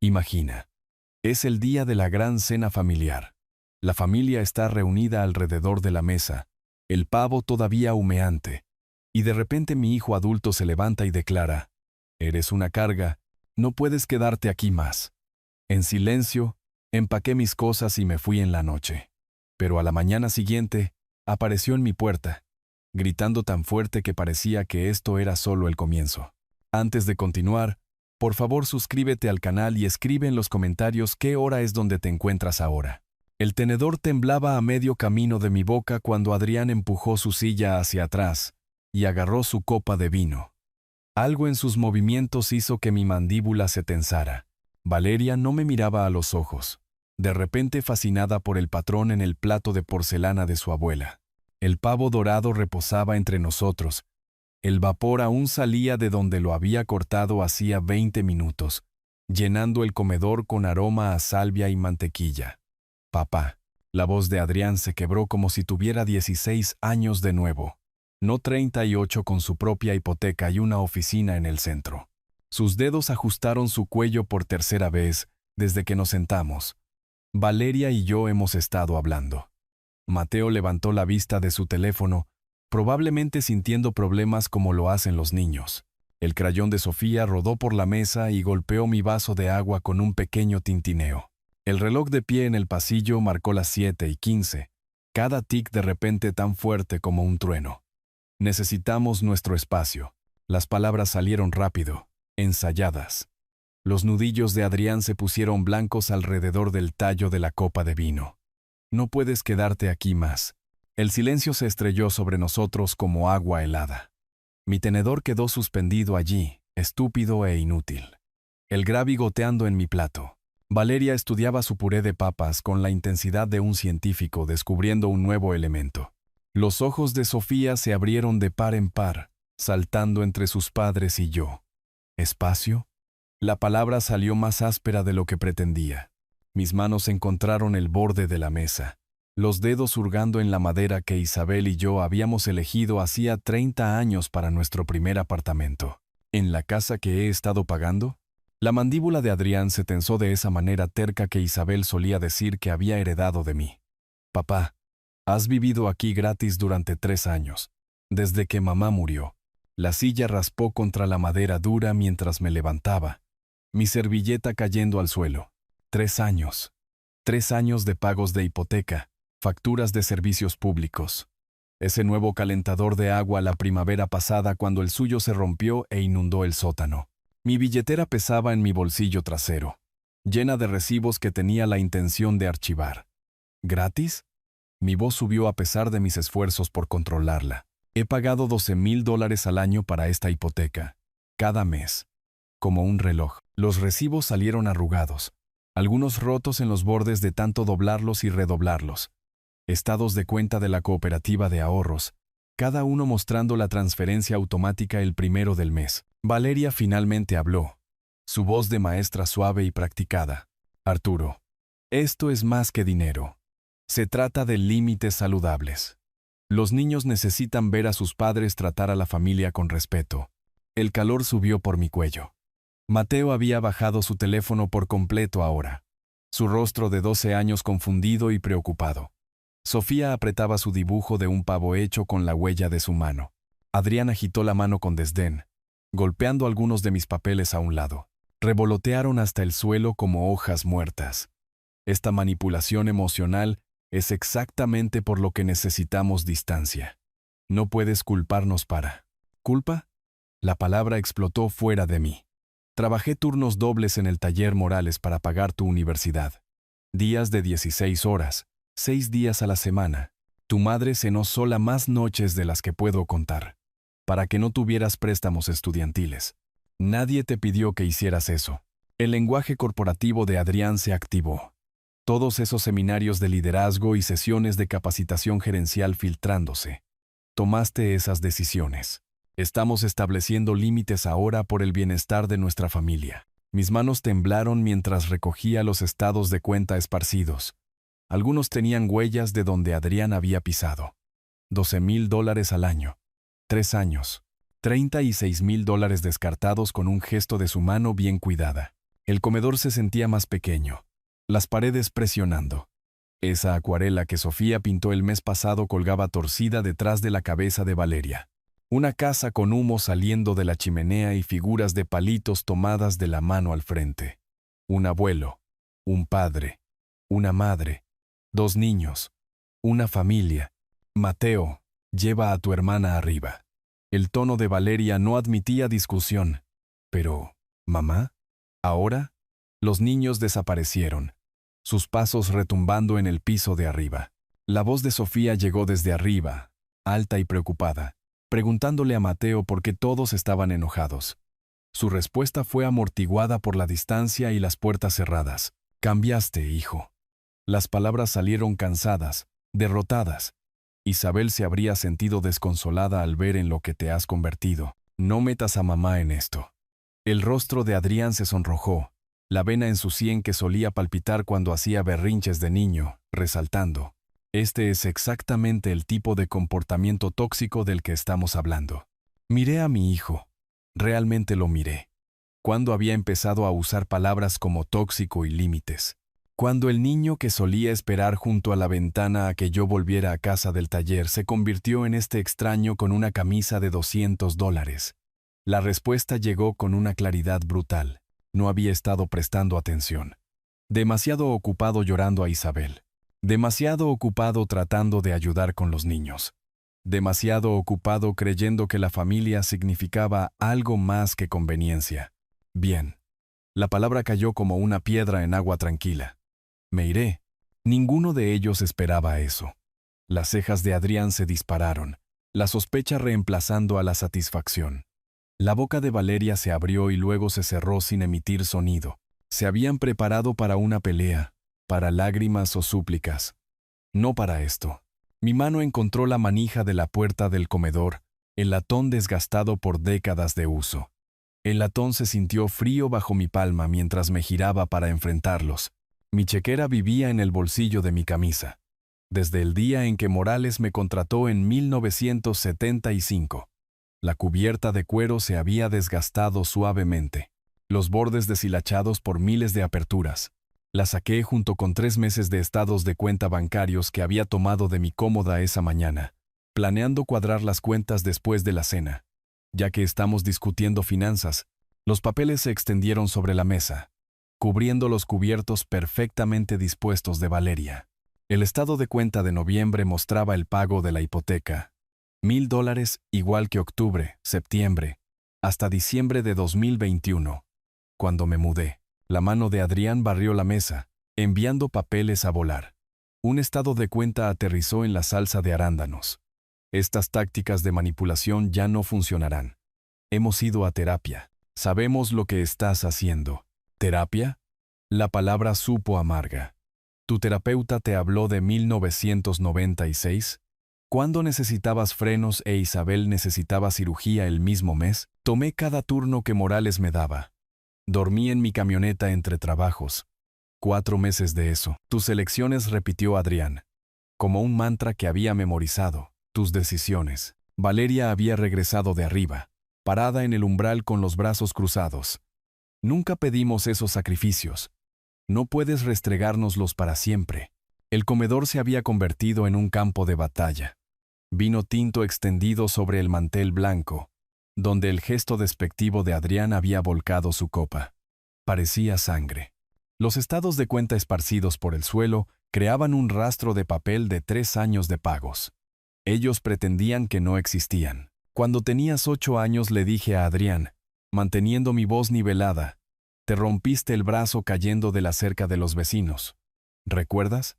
Imagina. Es el día de la gran cena familiar. La familia está reunida alrededor de la mesa, el pavo todavía humeante, y de repente mi hijo adulto se levanta y declara: «Eres una carga, no puedes quedarte aquí más». En silencio, empaqué mis cosas y me fui en la noche. Pero a la mañana siguiente, apareció en mi puerta, gritando tan fuerte que parecía que esto era solo el comienzo. Antes de continuar, por favor suscríbete al canal y escribe en los comentarios qué hora es donde te encuentras ahora. El tenedor temblaba a medio camino de mi boca cuando Adrián empujó su silla hacia atrás y agarró su copa de vino. Algo en sus movimientos hizo que mi mandíbula se tensara. Valeria no me miraba a los ojos, de repente fascinada por el patrón en el plato de porcelana de su abuela. El pavo dorado reposaba entre nosotros. El vapor aún salía de donde lo había cortado hacía 20 minutos, llenando el comedor con aroma a salvia y mantequilla. «Papá». La voz de Adrián se quebró como si tuviera 16 años de nuevo, no 38 con su propia hipoteca y una oficina en el centro. Sus dedos ajustaron su cuello por tercera vez desde que nos sentamos. Valeria y yo hemos estado hablando. Mateo levantó la vista de su teléfono, probablemente sintiendo problemas como lo hacen los niños. El crayón de Sofía rodó por la mesa y golpeó mi vaso de agua con un pequeño tintineo. El reloj de pie en el pasillo marcó las 7:15, cada tic de repente tan fuerte como un trueno. Necesitamos nuestro espacio. Las palabras salieron rápido, ensayadas. Los nudillos de Adrián se pusieron blancos alrededor del tallo de la copa de vino. «No puedes quedarte aquí más». El silencio se estrelló sobre nosotros como agua helada. Mi tenedor quedó suspendido allí, estúpido e inútil. El gravy goteando en mi plato. Valeria estudiaba su puré de papas con la intensidad de un científico descubriendo un nuevo elemento. Los ojos de Sofía se abrieron de par en par, saltando entre sus padres y yo. ¿Espacio? La palabra salió más áspera de lo que pretendía. Mis manos encontraron el borde de la mesa, los dedos hurgando en la madera que Isabel y yo habíamos elegido hacía 30 años para nuestro primer apartamento. ¿En la casa que he estado pagando? La mandíbula de Adrián se tensó de esa manera terca que Isabel solía decir que había heredado de mí. «Papá, has vivido aquí gratis durante 3 años, desde que mamá murió». La silla raspó contra la madera dura mientras me levantaba, mi servilleta cayendo al suelo. 3 años. 3 años de pagos de hipoteca, facturas de servicios públicos. Ese nuevo calentador de agua la primavera pasada cuando el suyo se rompió e inundó el sótano. Mi billetera pesaba en mi bolsillo trasero, llena de recibos que tenía la intención de archivar. ¿Gratis? Mi voz subió a pesar de mis esfuerzos por controlarla. He pagado $12,000 al año para esta hipoteca, cada mes. Como un reloj. Los recibos salieron arrugados, algunos rotos en los bordes de tanto doblarlos y redoblarlos. Estados de cuenta de la cooperativa de ahorros, cada uno mostrando la transferencia automática el primero del mes. Valeria finalmente habló, su voz de maestra suave y practicada. «Arturo, esto es más que dinero. Se trata de límites saludables. Los niños necesitan ver a sus padres tratar a la familia con respeto». El calor subió por mi cuello. Mateo había bajado su teléfono por completo ahora, su rostro de 12 años confundido y preocupado. Sofía apretaba su dibujo de un pavo hecho con la huella de su mano. Adrián agitó la mano con desdén, golpeando algunos de mis papeles a un lado. Revolotearon hasta el suelo como hojas muertas. Esta manipulación emocional es exactamente por lo que necesitamos distancia. No puedes culparnos para... ¿Culpa? La palabra explotó fuera de mí. Trabajé turnos dobles en el taller Morales para pagar tu universidad. Días de 16 horas, 6 días a la semana. Tu madre cenó sola más noches de las que puedo contar, para que no tuvieras préstamos estudiantiles. Nadie te pidió que hicieras eso. El lenguaje corporativo de Adrián se activó. Todos esos seminarios de liderazgo y sesiones de capacitación gerencial filtrándose. Tomaste esas decisiones. Estamos estableciendo límites ahora por el bienestar de nuestra familia. Mis manos temblaron mientras recogía los estados de cuenta esparcidos. Algunos tenían huellas de donde Adrián había pisado. $12,000 al año. 3 años. $36,000 descartados con un gesto de su mano bien cuidada. El comedor se sentía más pequeño, las paredes presionando. Esa acuarela que Sofía pintó el mes pasado colgaba torcida detrás de la cabeza de Valeria. Una casa con humo saliendo de la chimenea y figuras de palitos tomadas de la mano al frente. Un abuelo, un padre, una madre, 2 niños, una familia. Mateo, lleva a tu hermana arriba. El tono de Valeria no admitía discusión. Pero, ¿mamá? ¿Ahora? Los niños desaparecieron, sus pasos retumbando en el piso de arriba. La voz de Sofía llegó desde arriba, alta y preocupada, preguntándole a Mateo por qué todos estaban enojados. Su respuesta fue amortiguada por la distancia y las puertas cerradas. Cambiaste, hijo. Las palabras salieron cansadas, derrotadas. Isabel se habría sentido desconsolada al ver en lo que te has convertido. No metas a mamá en esto. El rostro de Adrián se sonrojó, la vena en su sien que solía palpitar cuando hacía berrinches de niño, resaltando. Este es exactamente el tipo de comportamiento tóxico del que estamos hablando. Miré a mi hijo. Realmente lo miré. Cuando había empezado a usar palabras como tóxico y límites. Cuando el niño que solía esperar junto a la ventana a que yo volviera a casa del taller se convirtió en este extraño con una camisa de $200. La respuesta llegó con una claridad brutal. No había estado prestando atención. Demasiado ocupado llorando a Isabel. Demasiado ocupado tratando de ayudar con los niños. Demasiado ocupado creyendo que la familia significaba algo más que conveniencia. Bien. La palabra cayó como una piedra en agua tranquila. Me iré. Ninguno de ellos esperaba eso. Las cejas de Adrián se dispararon, la sospecha reemplazando a la satisfacción. La boca de Valeria se abrió y luego se cerró sin emitir sonido. Se habían preparado para una pelea, para lágrimas o súplicas. No para esto. Mi mano encontró la manija de la puerta del comedor, el latón desgastado por décadas de uso. El latón se sintió frío bajo mi palma mientras me giraba para enfrentarlos. Mi chequera vivía en el bolsillo de mi camisa. Desde el día en que Morales me contrató en 1975. La cubierta de cuero se había desgastado suavemente, los bordes deshilachados por miles de aperturas. La saqué junto con 3 meses de estados de cuenta bancarios que había tomado de mi cómoda esa mañana, planeando cuadrar las cuentas después de la cena. Ya que estamos discutiendo finanzas, los papeles se extendieron sobre la mesa, cubriendo los cubiertos perfectamente dispuestos de Valeria. El estado de cuenta de noviembre mostraba el pago de la hipoteca. $1,000 igual que octubre, septiembre, hasta diciembre de 2021. Cuando me mudé, la mano de Adrián barrió la mesa, enviando papeles a volar. Un estado de cuenta aterrizó en la salsa de arándanos. Estas tácticas de manipulación ya no funcionarán. Hemos ido a terapia. Sabemos lo que estás haciendo. ¿Terapia? La palabra supo amarga. ¿Tu terapeuta te habló de 1996? ¿Cuándo necesitabas frenos e Isabel necesitaba cirugía el mismo mes? Tomé cada turno que Morales me daba. Dormí en mi camioneta entre trabajos. 4 meses de eso. Tus elecciones, repitió Adrián. Como un mantra que había memorizado. Tus decisiones. Valeria había regresado de arriba, parada en el umbral con los brazos cruzados. Nunca pedimos esos sacrificios. No puedes restregárnoslos para siempre. El comedor se había convertido en un campo de batalla. Vino tinto extendido sobre el mantel blanco, donde el gesto despectivo de Adrián había volcado su copa. Parecía sangre. Los estados de cuenta esparcidos por el suelo creaban un rastro de papel de 3 años de pagos. Ellos pretendían que no existían. Cuando tenías 8 años le dije a Adrián, manteniendo mi voz nivelada, te rompiste el brazo cayendo de la cerca de los vecinos. ¿Recuerdas?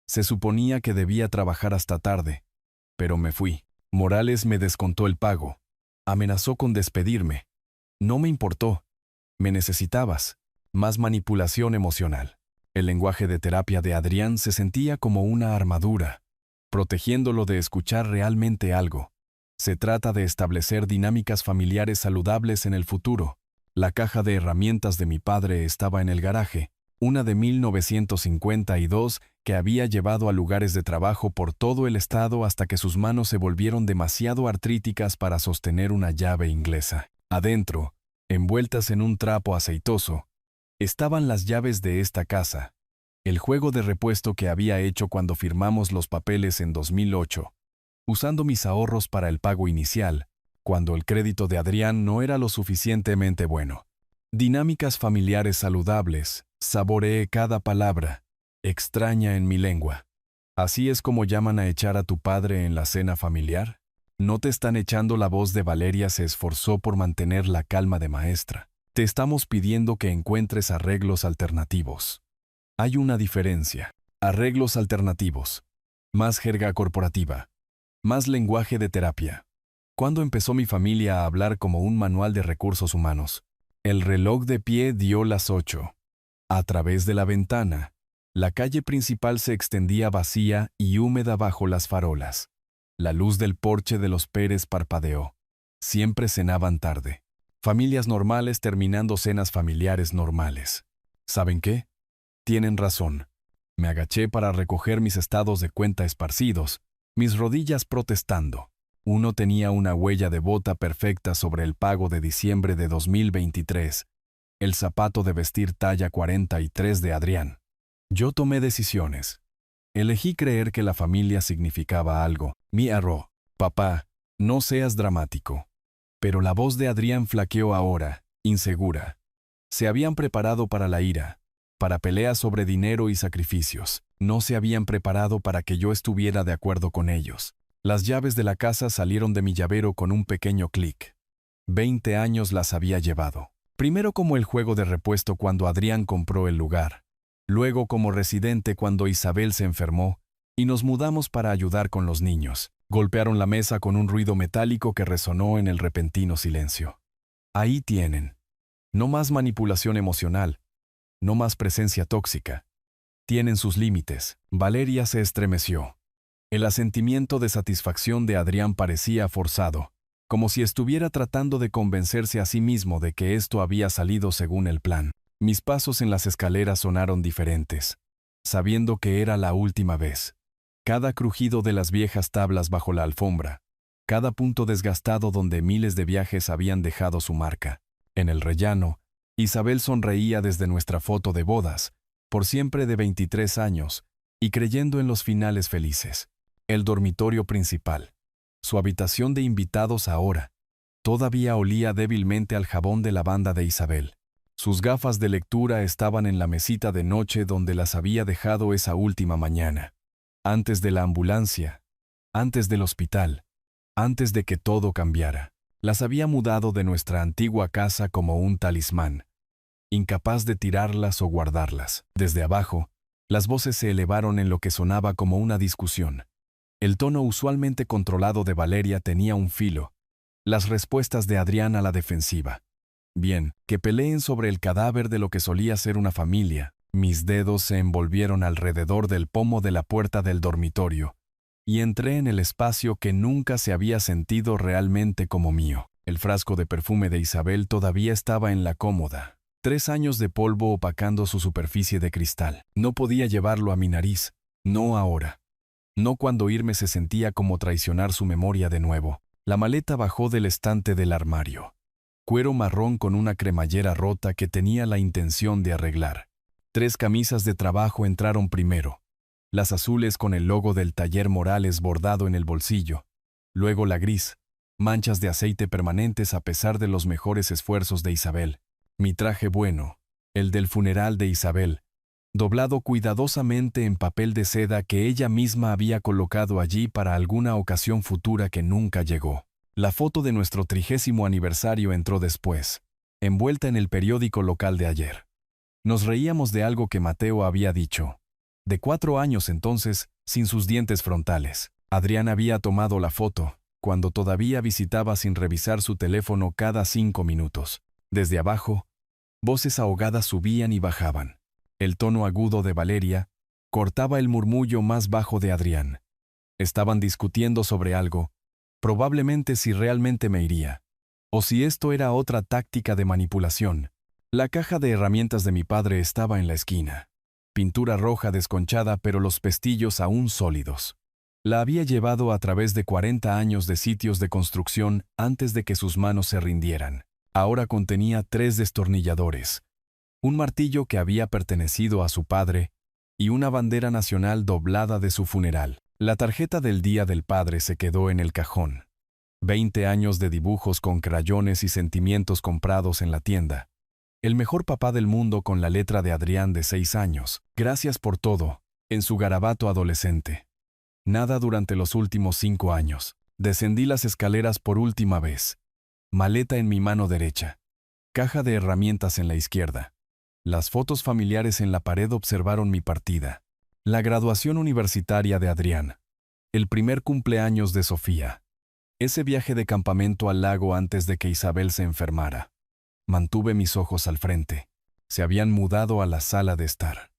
Se suponía que debía trabajar hasta tarde, pero me fui. Morales me descontó el pago. Amenazó con despedirme. No me importó. Me necesitabas. Más manipulación emocional. El lenguaje de terapia de Adrián se sentía como una armadura, protegiéndolo de escuchar realmente algo. Se trata de establecer dinámicas familiares saludables en el futuro. La caja de herramientas de mi padre estaba en el garaje, una de 1952 que había llevado a lugares de trabajo por todo el estado hasta que sus manos se volvieron demasiado artríticas para sostener una llave inglesa. Adentro, envueltas en un trapo aceitoso, Estaban las llaves de esta casa, el juego de repuesto que había hecho cuando firmamos los papeles en 2008, usando mis ahorros para el pago inicial, cuando el crédito de Adrián no era lo suficientemente bueno. Dinámicas familiares saludables, saboreé cada palabra, extraña en mi lengua. ¿Así es como llaman a echar a tu padre en la cena familiar? No te están echando. La voz de Valeria se esforzó por mantener la calma de maestra. Te estamos pidiendo que encuentres arreglos alternativos. Hay una diferencia. Arreglos alternativos. Más jerga corporativa. Más lenguaje de terapia. ¿Cuándo empezó mi familia a hablar como un manual de recursos humanos? El reloj de pie dio las 8. A través de la ventana, la calle principal se extendía vacía y húmeda bajo las farolas. La luz del porche de los Pérez parpadeó. Siempre cenaban tarde. Familias normales terminando cenas familiares normales. ¿Saben qué? Tienen razón. Me agaché para recoger mis estados de cuenta esparcidos, mis rodillas protestando. Uno tenía una huella de bota perfecta sobre el pago de diciembre de 2023, el zapato de vestir talla 43 de Adrián. Yo tomé decisiones. Elegí creer que la familia significaba algo. Mi arro, papá, no seas dramático. Pero la voz de Adrián flaqueó ahora, insegura. Se habían preparado para la ira, para peleas sobre dinero y sacrificios. No se habían preparado para que yo estuviera de acuerdo con ellos. Las llaves de la casa salieron de mi llavero con un pequeño clic. 20 años las había llevado. Primero como el juego de repuesto cuando Adrián compró el lugar. Luego como residente cuando Isabel se enfermó y nos mudamos para ayudar con los niños. Golpearon la mesa con un ruido metálico que resonó en el repentino silencio. Ahí tienen. No más manipulación emocional. No más presencia tóxica. Tienen sus límites. Valeria se estremeció. El asentimiento de satisfacción de Adrián parecía forzado, como si estuviera tratando de convencerse a sí mismo de que esto había salido según el plan. Mis pasos en las escaleras sonaron diferentes, sabiendo que era la última vez. Cada crujido de las viejas tablas bajo la alfombra, cada punto desgastado donde miles de viajes habían dejado su marca. En el rellano, Isabel sonreía desde nuestra foto de bodas, por siempre de 23 años, y creyendo en los finales felices. El dormitorio principal. Su habitación de invitados ahora. Todavía olía débilmente al jabón de lavanda de Isabel. Sus gafas de lectura estaban en la mesita de noche donde las había dejado esa última mañana. Antes de la ambulancia, antes del hospital, antes de que todo cambiara. Las había mudado de nuestra antigua casa como un talismán, incapaz de tirarlas o guardarlas. Desde abajo, las voces se elevaron en lo que sonaba como una discusión. El tono usualmente controlado de Valeria tenía un filo. Las respuestas de Adrián a la defensiva. Bien, que peleen sobre el cadáver de lo que solía ser una familia. Mis dedos se envolvieron alrededor del pomo de la puerta del dormitorio, y entré en el espacio que nunca se había sentido realmente como mío. El frasco de perfume de Isabel todavía estaba en la cómoda. 3 años de polvo opacando su superficie de cristal. No podía llevarlo a mi nariz, no ahora. No cuando irme se sentía como traicionar su memoria de nuevo. La maleta bajó del estante del armario. Cuero marrón con una cremallera rota que tenía la intención de arreglar. 3 camisas de trabajo entraron primero. Las azules con el logo del taller Morales bordado en el bolsillo. Luego la gris, manchas de aceite permanentes a pesar de los mejores esfuerzos de Isabel. Mi traje bueno, el del funeral de Isabel, doblado cuidadosamente en papel de seda que ella misma había colocado allí para alguna ocasión futura que nunca llegó. La foto de nuestro 30º aniversario entró después, envuelta en el periódico local de ayer. Nos reíamos de algo que Mateo había dicho. De 4 años entonces, sin sus dientes frontales. Adrián había tomado la foto, cuando todavía visitaba sin revisar su teléfono cada 5 minutos. Desde abajo, voces ahogadas subían y bajaban. El tono agudo de Valeria cortaba el murmullo más bajo de Adrián. Estaban discutiendo sobre algo, probablemente si realmente me iría, o si esto era otra táctica de manipulación. La caja de herramientas de mi padre estaba en la esquina. Pintura roja desconchada pero los pestillos aún sólidos. La había llevado a través de 40 años de sitios de construcción antes de que sus manos se rindieran. Ahora contenía 3 destornilladores, un martillo que había pertenecido a su padre y una bandera nacional doblada de su funeral. La tarjeta del Día del Padre se quedó en el cajón. 20 años de dibujos con crayones y sentimientos comprados en la tienda. El mejor papá del mundo con la letra de Adrián de 6 años. Gracias por todo, en su garabato adolescente. Nada durante los últimos 5 años. Descendí las escaleras por última vez. Maleta en mi mano derecha. Caja de herramientas en la izquierda. Las fotos familiares en la pared observaron mi partida. La graduación universitaria de Adrián. El primer cumpleaños de Sofía. Ese viaje de campamento al lago antes de que Isabel se enfermara. Mantuve mis ojos al frente. Se habían mudado a la sala de estar.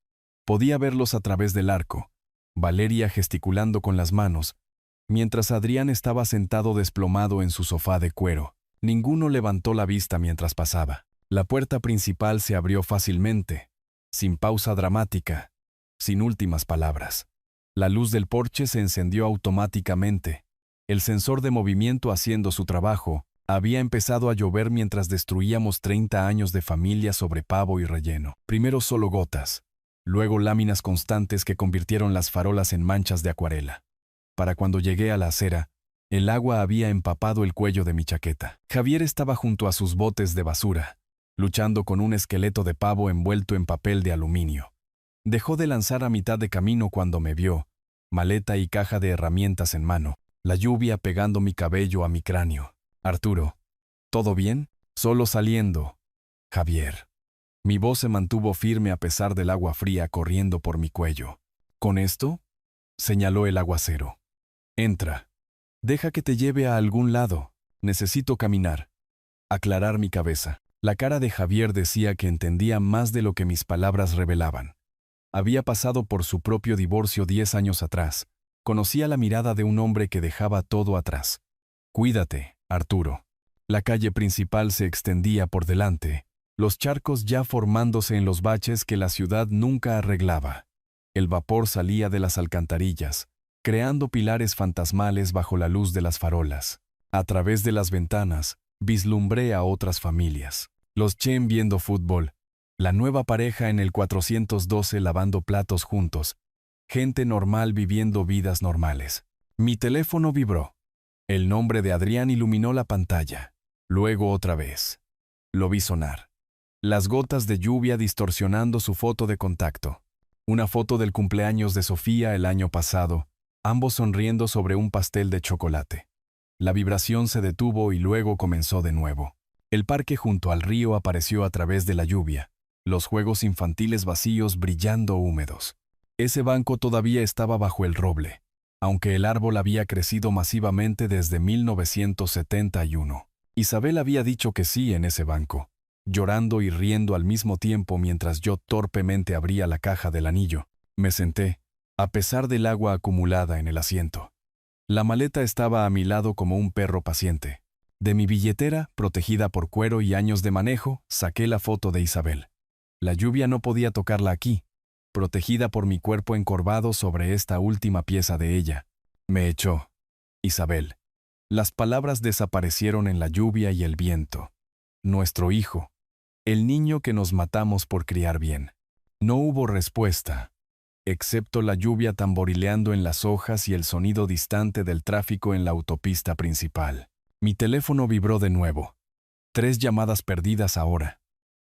Podía verlos a través del arco. Valeria gesticulando con las manos, mientras Adrián estaba sentado desplomado en su sofá de cuero. Ninguno levantó la vista mientras pasaba. La puerta principal se abrió fácilmente, sin pausa dramática, sin últimas palabras. La luz del porche se encendió automáticamente. El sensor de movimiento haciendo su trabajo. Había empezado a llover mientras destruíamos 30 años de familia sobre pavo y relleno. Primero solo gotas, luego láminas constantes que convirtieron las farolas en manchas de acuarela. Para cuando llegué a la acera, el agua había empapado el cuello de mi chaqueta. Javier estaba junto a sus botes de basura, luchando con un esqueleto de pavo envuelto en papel de aluminio. Dejó de lanzar a mitad de camino cuando me vio, maleta y caja de herramientas en mano, la lluvia pegando mi cabello a mi cráneo. Arturo, ¿todo bien? Solo saliendo. Javier. Mi voz se mantuvo firme a pesar del agua fría corriendo por mi cuello. ¿Con esto? Señaló el aguacero. Entra. Deja que te lleve a algún lado. Necesito caminar. Aclarar mi cabeza. La cara de Javier decía que entendía más de lo que mis palabras revelaban. Había pasado por su propio divorcio 10 años atrás. Conocía la mirada de un hombre que dejaba todo atrás. Cuídate, Arturo. La calle principal se extendía por delante, los charcos ya formándose en los baches que la ciudad nunca arreglaba. El vapor salía de las alcantarillas, creando pilares fantasmales bajo la luz de las farolas. A través de las ventanas, vislumbré a otras familias. Los Chen viendo fútbol, la nueva pareja en el 412 lavando platos juntos, gente normal viviendo vidas normales. Mi teléfono vibró. El nombre de Adrián iluminó la pantalla. Luego otra vez. Lo vi sonar. Las gotas de lluvia distorsionando su foto de contacto. Una foto del cumpleaños de Sofía el año pasado, ambos sonriendo sobre un pastel de chocolate. La vibración se detuvo y luego comenzó de nuevo. El parque junto al río apareció a través de la lluvia, los juegos infantiles vacíos brillando húmedos. Ese banco todavía estaba bajo el roble, aunque el árbol había crecido masivamente desde 1971. Isabel había dicho que sí en ese banco, llorando y riendo al mismo tiempo mientras yo torpemente abría la caja del anillo. Me senté, a pesar del agua acumulada en el asiento. La maleta estaba a mi lado como un perro paciente. De mi billetera, protegida por cuero y años de manejo, saqué la foto de Isabel. La lluvia no podía tocarla aquí, protegida por mi cuerpo encorvado sobre esta última pieza de ella. Me echó. Isabel. Las palabras desaparecieron en la lluvia y el viento. Nuestro hijo. El niño que nos matamos por criar bien. No hubo respuesta, excepto la lluvia tamborileando en las hojas y el sonido distante del tráfico en la autopista principal. Mi teléfono vibró de nuevo. 3 llamadas perdidas ahora.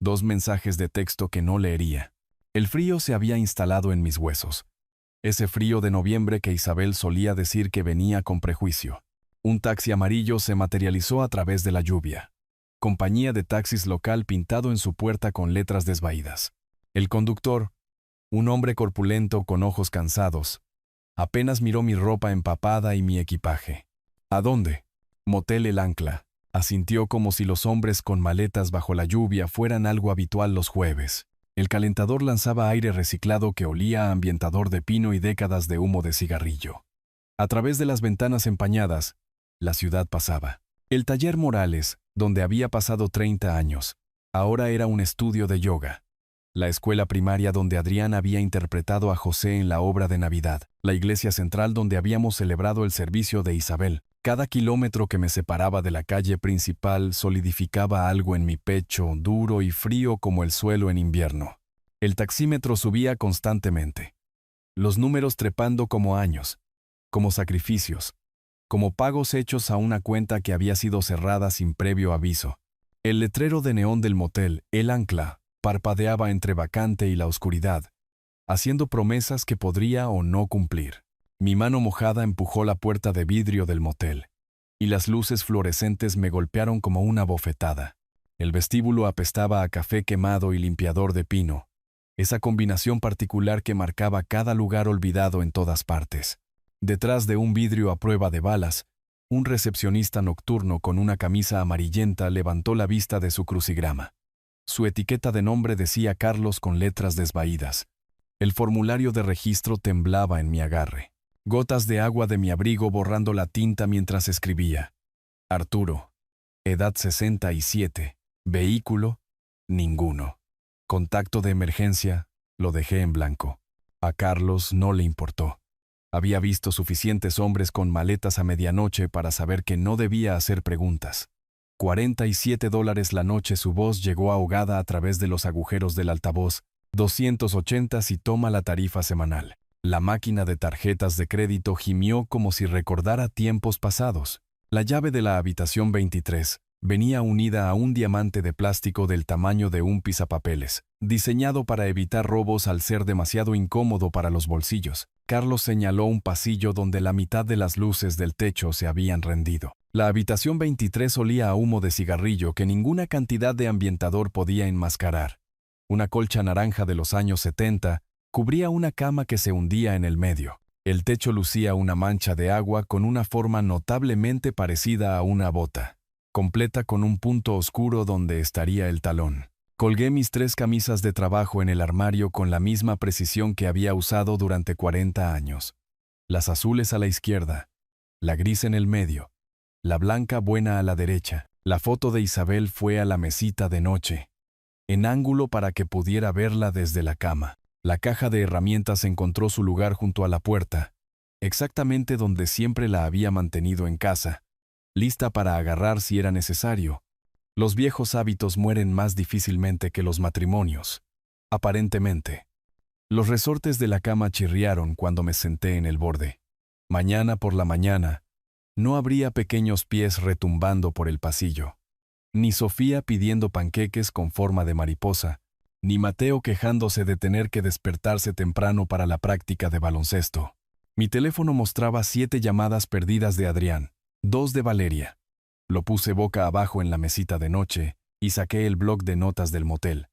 2 mensajes de texto que no leería. El frío se había instalado en mis huesos. Ese frío de noviembre que Isabel solía decir que venía con prejuicio. Un taxi amarillo se materializó a través de la lluvia. Compañía de taxis local pintado en su puerta con letras desvaídas. El conductor, un hombre corpulento con ojos cansados, apenas miró mi ropa empapada y mi equipaje. ¿A dónde? Motel El Ancla. Asintió como si los hombres con maletas bajo la lluvia fueran algo habitual los jueves. El calentador lanzaba aire reciclado que olía a ambientador de pino y décadas de humo de cigarrillo. A través de las ventanas empañadas, la ciudad pasaba. El taller Morales, donde había pasado 30 años, ahora era un estudio de yoga. La escuela primaria donde Adrián había interpretado a José en la obra de Navidad. La iglesia central donde habíamos celebrado el servicio de Isabel. Cada kilómetro que me separaba de la calle principal solidificaba algo en mi pecho, duro y frío como el suelo en invierno. El taxímetro subía constantemente. Los números trepando como años, como sacrificios, como pagos hechos a una cuenta que había sido cerrada sin previo aviso. El letrero de neón del motel, El Ancla, parpadeaba entre vacante y la oscuridad, haciendo promesas que podría o no cumplir. Mi mano mojada empujó la puerta de vidrio del motel, y las luces fluorescentes me golpearon como una bofetada. El vestíbulo apestaba a café quemado y limpiador de pino, esa combinación particular que marcaba cada lugar olvidado en todas partes. Detrás de un vidrio a prueba de balas, un recepcionista nocturno con una camisa amarillenta levantó la vista de su crucigrama. Su etiqueta de nombre decía Carlos con letras desvaídas. El formulario de registro temblaba en mi agarre. Gotas de agua de mi abrigo borrando la tinta mientras escribía. Arturo. Edad 67. Vehículo. Ninguno. Contacto de emergencia. Lo dejé en blanco. A Carlos no le importó. Había visto suficientes hombres con maletas a medianoche para saber que no debía hacer preguntas. $47 la noche. Su voz llegó ahogada a través de los agujeros del altavoz. 280 si toma la tarifa semanal. La máquina de tarjetas de crédito gimió como si recordara tiempos pasados. La llave de la habitación 23 venía unida a un diamante de plástico del tamaño de un pisapapeles, diseñado para evitar robos al ser demasiado incómodo para los bolsillos. Carlos señaló un pasillo donde la mitad de las luces del techo se habían rendido. La habitación 23 olía a humo de cigarrillo que ninguna cantidad de ambientador podía enmascarar. Una colcha naranja de los años 70 cubría una cama que se hundía en el medio. El techo lucía una mancha de agua con una forma notablemente parecida a una bota, completa con un punto oscuro donde estaría el talón. Colgué mis 3 camisas de trabajo en el armario con la misma precisión que había usado durante 40 años. Las azules a la izquierda, la gris en el medio, la blanca buena a la derecha. La foto de Isabel fue a la mesita de noche, en ángulo para que pudiera verla desde la cama. La caja de herramientas encontró su lugar junto a la puerta, exactamente donde siempre la había mantenido en casa, lista para agarrar si era necesario. Los viejos hábitos mueren más difícilmente que los matrimonios, aparentemente. Los resortes de la cama chirriaron cuando me senté en el borde. Mañana por la mañana, no habría pequeños pies retumbando por el pasillo, ni Sofía pidiendo panqueques con forma de mariposa, ni Mateo quejándose de tener que despertarse temprano para la práctica de baloncesto. Mi teléfono mostraba 7 llamadas perdidas de Adrián, 2 de Valeria. Lo puse boca abajo en la mesita de noche y saqué el bloc de notas del motel,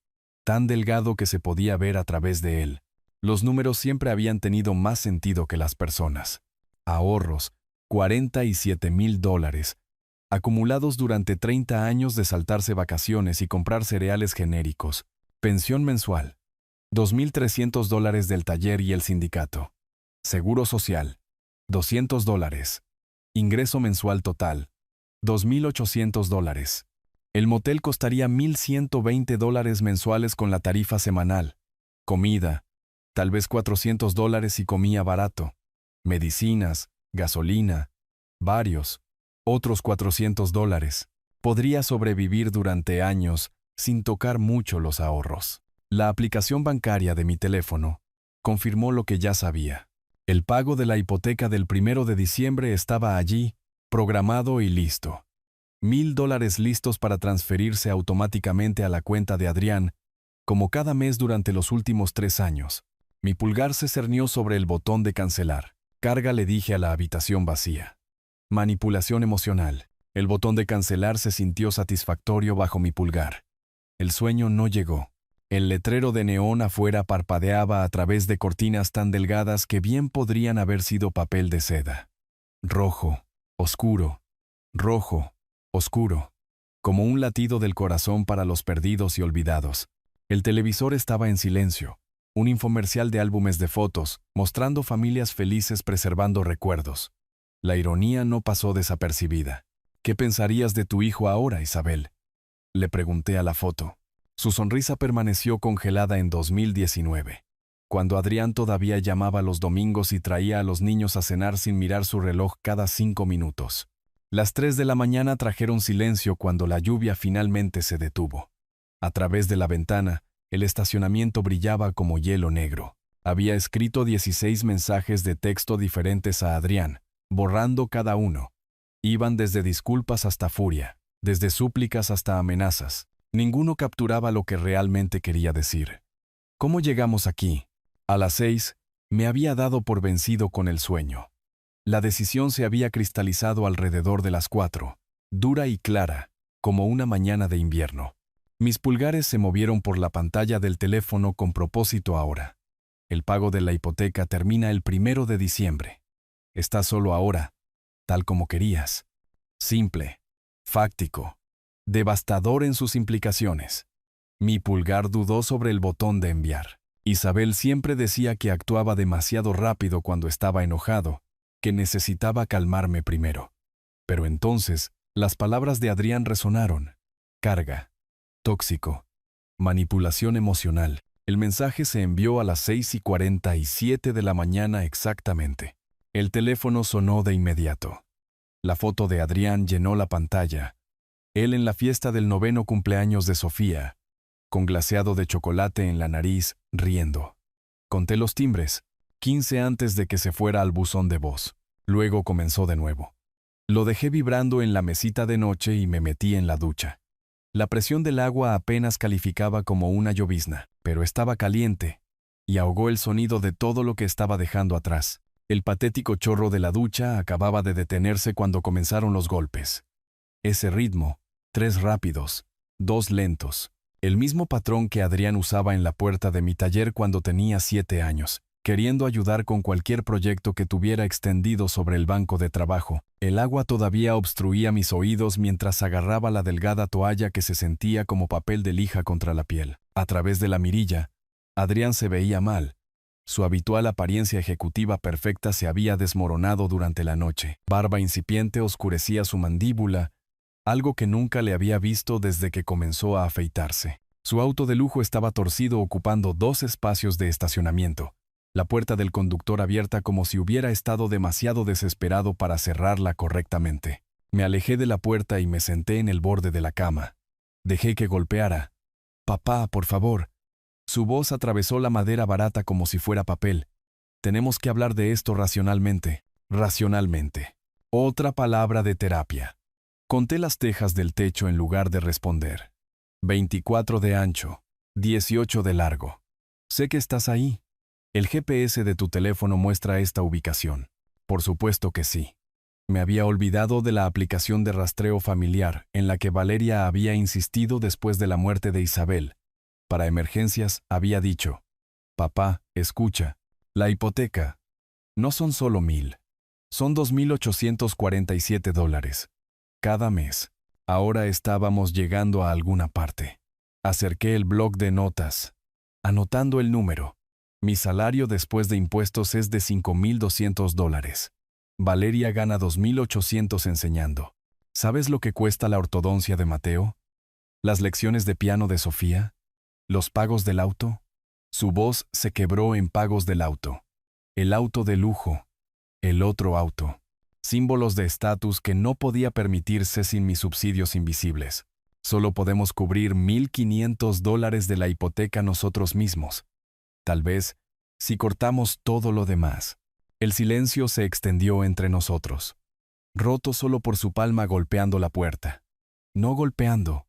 tan delgado que se podía ver a través de él. Los números siempre habían tenido más sentido que las personas. Ahorros, $47,000, acumulados durante 30 años de saltarse vacaciones y comprar cereales genéricos. Pensión mensual, $2,300 del taller y el sindicato. Seguro social, $200. Ingreso mensual total, $2,800. El motel costaría $1,120 mensuales con la tarifa semanal. Comida, tal vez $400 si comía barato. Medicinas, gasolina, varios, otros $400. Podría sobrevivir durante años sin tocar mucho los ahorros. La aplicación bancaria de mi teléfono confirmó lo que ya sabía. El pago de la hipoteca del 1 de diciembre estaba allí, programado y listo. $1,000 listos para transferirse automáticamente a la cuenta de Adrián, como cada mes durante los últimos 3 años. Mi pulgar se cernió sobre el botón de cancelar. Carga, le dije a la habitación vacía. Manipulación emocional. El botón de cancelar se sintió satisfactorio bajo mi pulgar. El sueño no llegó. El letrero de neón afuera parpadeaba a través de cortinas tan delgadas que bien podrían haber sido papel de seda. Rojo, oscuro, rojo, oscuro, como un latido del corazón para los perdidos y olvidados. El televisor estaba en silencio, un infomercial de álbumes de fotos, mostrando familias felices preservando recuerdos. La ironía no pasó desapercibida. ¿Qué pensarías de tu hijo ahora, Isabel?, le pregunté a la foto. Su sonrisa permaneció congelada en 2019, cuando Adrián todavía llamaba los domingos y traía a los niños a cenar sin mirar su reloj cada 5 minutos. Las 3 de la mañana trajeron silencio cuando la lluvia finalmente se detuvo. A través de la ventana, el estacionamiento brillaba como hielo negro. Había escrito 16 mensajes de texto diferentes a Adrián, borrando cada uno. Iban desde disculpas hasta furia, desde súplicas hasta amenazas. Ninguno capturaba lo que realmente quería decir. ¿Cómo llegamos aquí? A las 6, me había dado por vencido con el sueño. La decisión se había cristalizado alrededor de las 4, dura y clara, como una mañana de invierno. Mis pulgares se movieron por la pantalla del teléfono con propósito ahora. El pago de la hipoteca termina el 1 de diciembre. Está solo ahora, tal como querías. Simple, fáctico, devastador en sus implicaciones. Mi pulgar dudó sobre el botón de enviar. Isabel siempre decía que actuaba demasiado rápido cuando estaba enojado, que necesitaba calmarme primero. Pero entonces, las palabras de Adrián resonaron. Carga, tóxico, manipulación emocional. El mensaje se envió a las 6:47 de la mañana exactamente. El teléfono sonó de inmediato. La foto de Adrián llenó la pantalla. Él en la fiesta del 9º cumpleaños de Sofía, con glaseado de chocolate en la nariz, riendo. Conté los timbres, 15 antes de que se fuera al buzón de voz. Luego comenzó de nuevo. Lo dejé vibrando en la mesita de noche y me metí en la ducha. La presión del agua apenas calificaba como una llovizna, pero estaba caliente, y ahogó el sonido de todo lo que estaba dejando atrás. El patético chorro de la ducha acababa de detenerse cuando comenzaron los golpes. Ese ritmo, 3 rápidos, 2 lentos. El mismo patrón que Adrián usaba en la puerta de mi taller cuando tenía 7 años, queriendo ayudar con cualquier proyecto que tuviera extendido sobre el banco de trabajo. El agua todavía obstruía mis oídos mientras agarraba la delgada toalla que se sentía como papel de lija contra la piel. A través de la mirilla, Adrián se veía mal. Su habitual apariencia ejecutiva perfecta se había desmoronado durante la noche. Barba incipiente oscurecía su mandíbula, algo que nunca le había visto desde que comenzó a afeitarse. Su auto de lujo estaba torcido ocupando 2 espacios de estacionamiento, la puerta del conductor abierta como si hubiera estado demasiado desesperado para cerrarla correctamente. Me alejé de la puerta y me senté en el borde de la cama. Dejé que golpeara. «Papá, por favor». Su voz atravesó la madera barata como si fuera papel. «Tenemos que hablar de esto racionalmente». Racionalmente. Otra palabra de terapia. Conté las tejas del techo en lugar de responder. 24 de ancho, 18 de largo. Sé que estás ahí. El GPS de tu teléfono muestra esta ubicación. Por supuesto que sí. Me había olvidado de la aplicación de rastreo familiar en la que Valeria había insistido después de la muerte de Isabel. Para emergencias había dicho: «Papá, escucha, la hipoteca no son solo 1,000. Son $2,847. Cada mes. Ahora estábamos llegando a alguna parte». Acerqué el bloc de notas, anotando el número. Mi salario después de impuestos es de $5,200. Valeria gana 2,800 enseñando. ¿Sabes lo que cuesta la ortodoncia de Mateo? ¿Las lecciones de piano de Sofía? ¿Los pagos del auto? Su voz se quebró en pagos del auto. El auto de lujo. El otro auto. Símbolos de estatus que no podía permitirse sin mis subsidios invisibles. Solo podemos cubrir $1,500 de la hipoteca nosotros mismos. Tal vez, si cortamos todo lo demás. El silencio se extendió entre nosotros. Roto solo por su palma golpeando la puerta. No golpeando,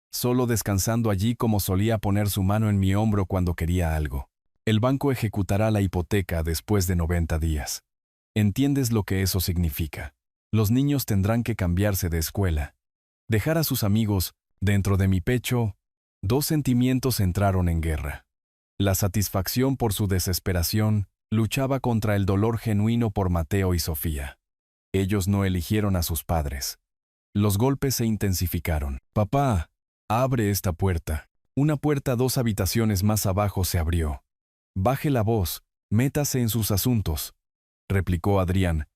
solo descansando allí como solía poner su mano en mi hombro cuando quería algo. El banco ejecutará la hipoteca después de 90 días. ¿Entiendes lo que eso significa? Los niños tendrán que cambiarse de escuela. Dejar a sus amigos. Dentro de mi pecho, 2 sentimientos entraron en guerra. La satisfacción por su desesperación luchaba contra el dolor genuino por Mateo y Sofía. Ellos no eligieron a sus padres. Los golpes se intensificaron. «Papá, abre esta puerta». Una puerta 2 habitaciones más abajo se abrió. «Baje la voz, métase en sus asuntos», replicó Adrián,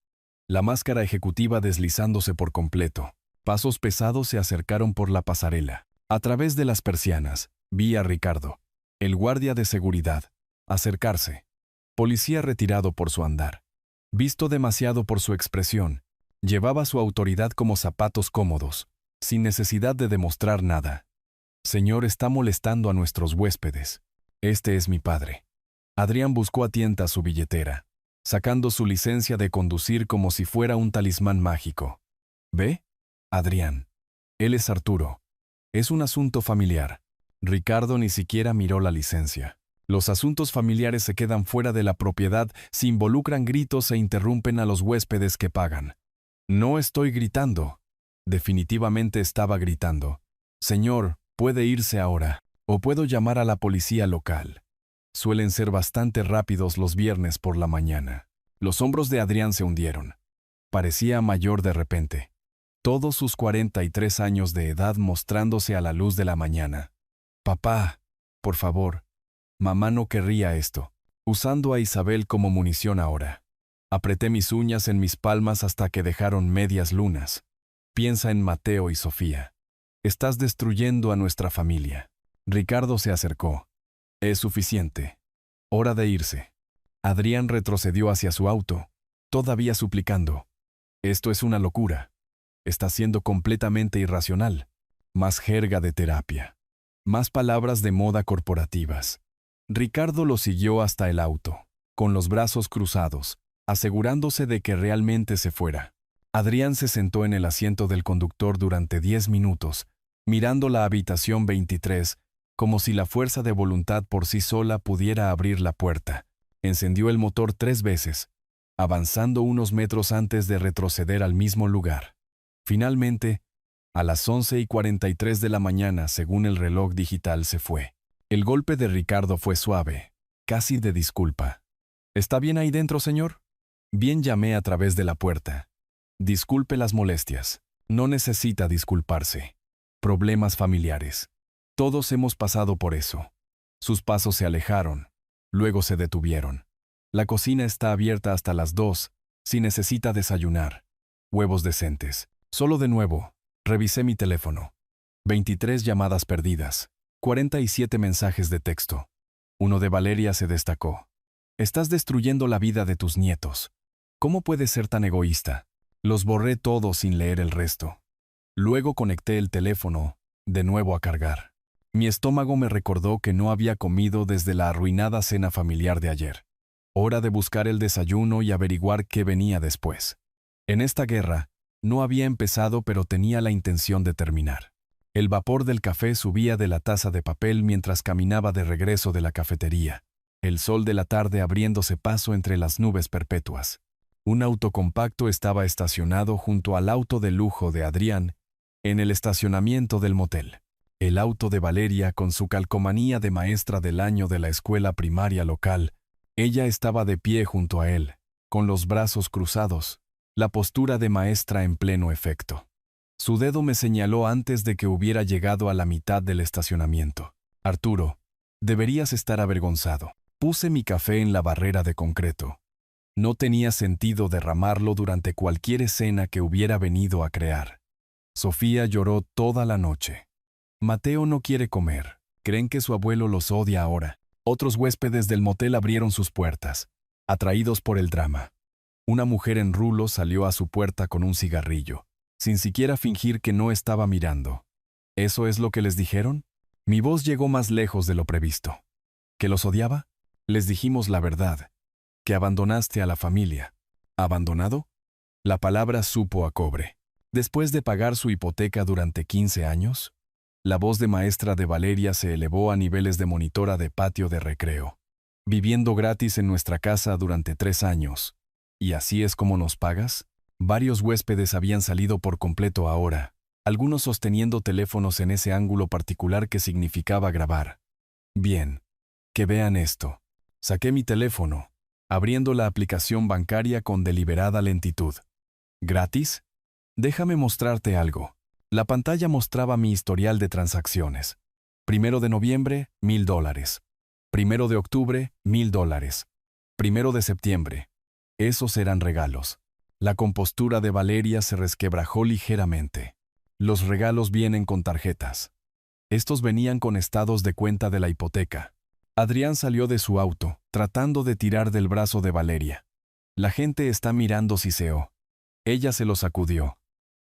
la máscara ejecutiva deslizándose por completo. Pasos pesados se acercaron por la pasarela. A través de las persianas, vi a Ricardo, el guardia de seguridad, acercarse. Policía retirado por su andar. Visto demasiado por su expresión, Llevaba su autoridad como zapatos cómodos, sin necesidad de demostrar nada. Señor, está molestando a nuestros huéspedes. Este es mi padre. Adrián buscó a tientas su billetera, sacando su licencia de conducir como si fuera un talismán mágico. ¿Ve? Adrián. Él es Arturo. Es un asunto familiar. Ricardo ni siquiera miró la licencia. Los asuntos familiares se quedan fuera de la propiedad si involucran gritos e interrumpen a los huéspedes que pagan. No estoy gritando. Definitivamente estaba gritando. Señor, puede irse ahora, o puedo llamar a la policía local. Suelen ser bastante rápidos los viernes por la mañana. Los hombros de Adrián se hundieron. Parecía mayor de repente. Todos sus 43 años de edad mostrándose a la luz de la mañana. Papá, por favor. Mamá no querría esto. Usando a Isabel como munición ahora. Apreté mis uñas en mis palmas hasta que dejaron medias lunas. Piensa en Mateo y Sofía. Estás destruyendo a nuestra familia. Ricardo se acercó. Es suficiente. Hora de irse. Adrián retrocedió hacia su auto, todavía suplicando. Esto es una locura. Está siendo completamente irracional. Más jerga de terapia. Más palabras de moda corporativas. Ricardo lo siguió hasta el auto, con los brazos cruzados, asegurándose de que realmente se fuera. Adrián se sentó en el asiento del conductor durante 10 minutos, mirando la habitación 23, como si la fuerza de voluntad por sí sola pudiera abrir la puerta. Encendió el motor 3 veces, avanzando unos metros antes de retroceder al mismo lugar. Finalmente, a las 11:43 de la mañana, según el reloj digital, se fue. El golpe de Ricardo fue suave, casi de disculpa. ¿Está bien ahí dentro, señor? Bien, llamé a través de la puerta. Disculpe las molestias. No necesita disculparse. Problemas familiares. Todos hemos pasado por eso. Sus pasos se alejaron. Luego se detuvieron. La cocina está abierta hasta las 2, si necesita desayunar. Huevos decentes. Solo de nuevo, revisé mi teléfono. 23 llamadas perdidas. 47 mensajes de texto. Uno de Valeria se destacó. Estás destruyendo la vida de tus nietos. ¿Cómo puedes ser tan egoísta? Los borré todos sin leer el resto. Luego conecté el teléfono, de nuevo a cargar. Mi estómago me recordó que no había comido desde la arruinada cena familiar de ayer. Hora de buscar el desayuno y averiguar qué venía después. En esta guerra, no había empezado, pero tenía la intención de terminar. El vapor del café subía de la taza de papel mientras caminaba de regreso de la cafetería. El sol de la tarde abriéndose paso entre las nubes perpetuas. Un auto compacto estaba estacionado junto al auto de lujo de Adrián, en el estacionamiento del motel. El auto de Valeria con su calcomanía de maestra del año de la escuela primaria local. Ella estaba de pie junto a él, con los brazos cruzados, la postura de maestra en pleno efecto. Su dedo me señaló antes de que hubiera llegado a la mitad del estacionamiento. Arturo, deberías estar avergonzado. Puse mi café en la barrera de concreto. No tenía sentido derramarlo durante cualquier escena que hubiera venido a crear. Sofía lloró toda la noche. Mateo no quiere comer. Creen que su abuelo los odia ahora. Otros huéspedes del motel abrieron sus puertas, atraídos por el drama. Una mujer en rulo salió a su puerta con un cigarrillo, sin siquiera fingir que no estaba mirando. ¿Eso es lo que les dijeron? Mi voz llegó más lejos de lo previsto. ¿Que los odiaba? Les dijimos la verdad. Que abandonaste a la familia. ¿Abandonado? La palabra supo a cobre. Después de pagar su hipoteca durante 15 años, la voz de maestra de Valeria se elevó a niveles de monitora de patio de recreo. Viviendo gratis en nuestra casa durante 3 años. ¿Y así es como nos pagas? Varios huéspedes habían salido por completo ahora, algunos sosteniendo teléfonos en ese ángulo particular que significaba grabar. Bien, que vean esto. Saqué mi teléfono, abriendo la aplicación bancaria con deliberada lentitud. ¿Gratis? Déjame mostrarte algo. La pantalla mostraba mi historial de transacciones. 1 de noviembre, $1,000. 1 de octubre, $1,000. 1 de septiembre. Esos eran regalos. La compostura de Valeria se resquebrajó ligeramente. Los regalos vienen con tarjetas. Estos venían con estados de cuenta de la hipoteca. Adrián salió de su auto, tratando de tirar del brazo de Valeria. La gente está mirando, siseó. Ella se lo sacudió.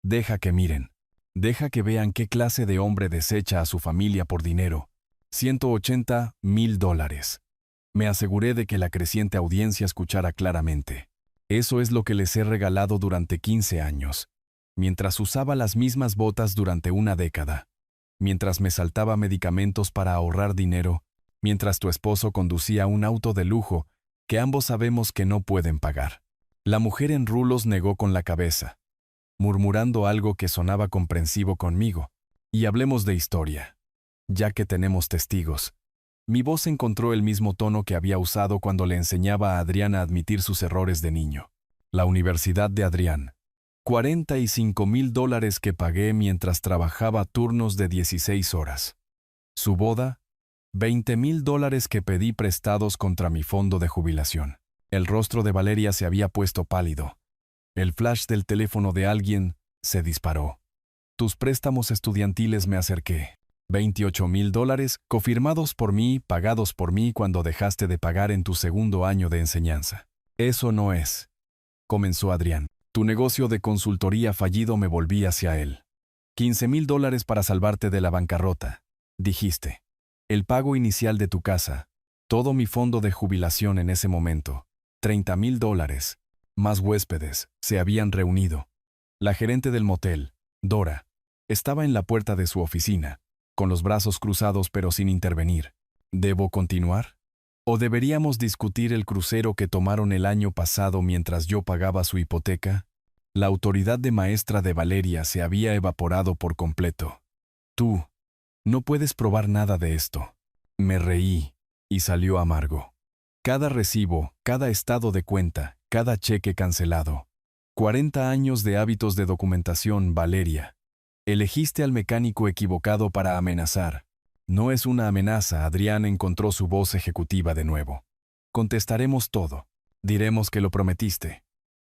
Deja que miren. Deja que vean qué clase de hombre desecha a su familia por dinero. $180,000. Me aseguré de que la creciente audiencia escuchara claramente. Eso es lo que les he regalado durante 15 años. Mientras usaba las mismas botas durante una década. Mientras me saltaba medicamentos para ahorrar dinero. Mientras tu esposo conducía un auto de lujo que ambos sabemos que no pueden pagar. La mujer en rulos negó con la cabeza, murmurando algo que sonaba comprensivo conmigo. Y hablemos de historia. Ya que tenemos testigos. Mi voz encontró el mismo tono que había usado cuando le enseñaba a Adrián a admitir sus errores de niño. La Universidad de Adrián. $45,000 que pagué mientras trabajaba turnos de 16 horas. Su boda. $20,000 que pedí prestados contra mi fondo de jubilación. El rostro de Valeria se había puesto pálido. El flash del teléfono de alguien se disparó. Tus préstamos estudiantiles, me acerqué. $28,000 confirmados por mí, pagados por mí cuando dejaste de pagar en tu segundo año de enseñanza. Eso no es. Comenzó Adrián. Tu negocio de consultoría fallido. Me volví hacia él. $15,000 para salvarte de la bancarrota, dijiste. El pago inicial de tu casa. Todo mi fondo de jubilación en ese momento. $30,000. Más huéspedes se habían reunido. La gerente del motel, Dora, estaba en la puerta de su oficina, con los brazos cruzados pero sin intervenir. ¿Debo continuar? ¿O deberíamos discutir el crucero que tomaron el año pasado mientras yo pagaba su hipoteca? La autoridad de maestra de Valeria se había evaporado por completo. Tú no puedes probar nada de esto. Me reí, y salió amargo. Cada recibo, cada estado de cuenta, cada cheque cancelado. 40 años de hábitos de documentación, Valeria. Elegiste al mecánico equivocado para amenazar. No es una amenaza, Adrián encontró su voz ejecutiva de nuevo. Contestaremos todo. Diremos que lo prometiste.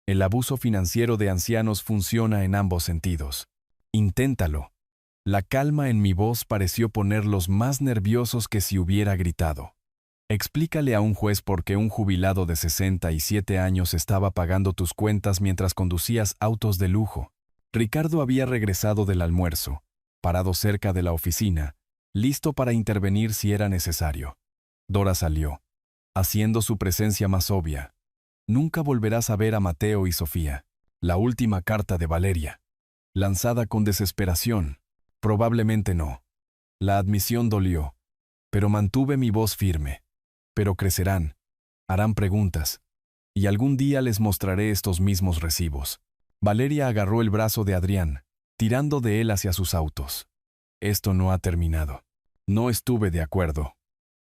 El abuso financiero de ancianos funciona en ambos sentidos. Inténtalo. La calma en mi voz pareció ponerlos más nerviosos que si hubiera gritado. Explícale a un juez por qué un jubilado de 67 años estaba pagando tus cuentas mientras conducías autos de lujo. Ricardo había regresado del almuerzo, parado cerca de la oficina, listo para intervenir si era necesario. Dora salió, haciendo su presencia más obvia. Nunca volverás a ver a Mateo y Sofía. La última carta de Valeria. Lanzada con desesperación. Probablemente no. La admisión dolió, pero mantuve mi voz firme. Pero crecerán, harán preguntas, y algún día les mostraré estos mismos recibos. Valeria agarró el brazo de Adrián, tirando de él hacia sus autos. Esto no ha terminado. No estuve de acuerdo.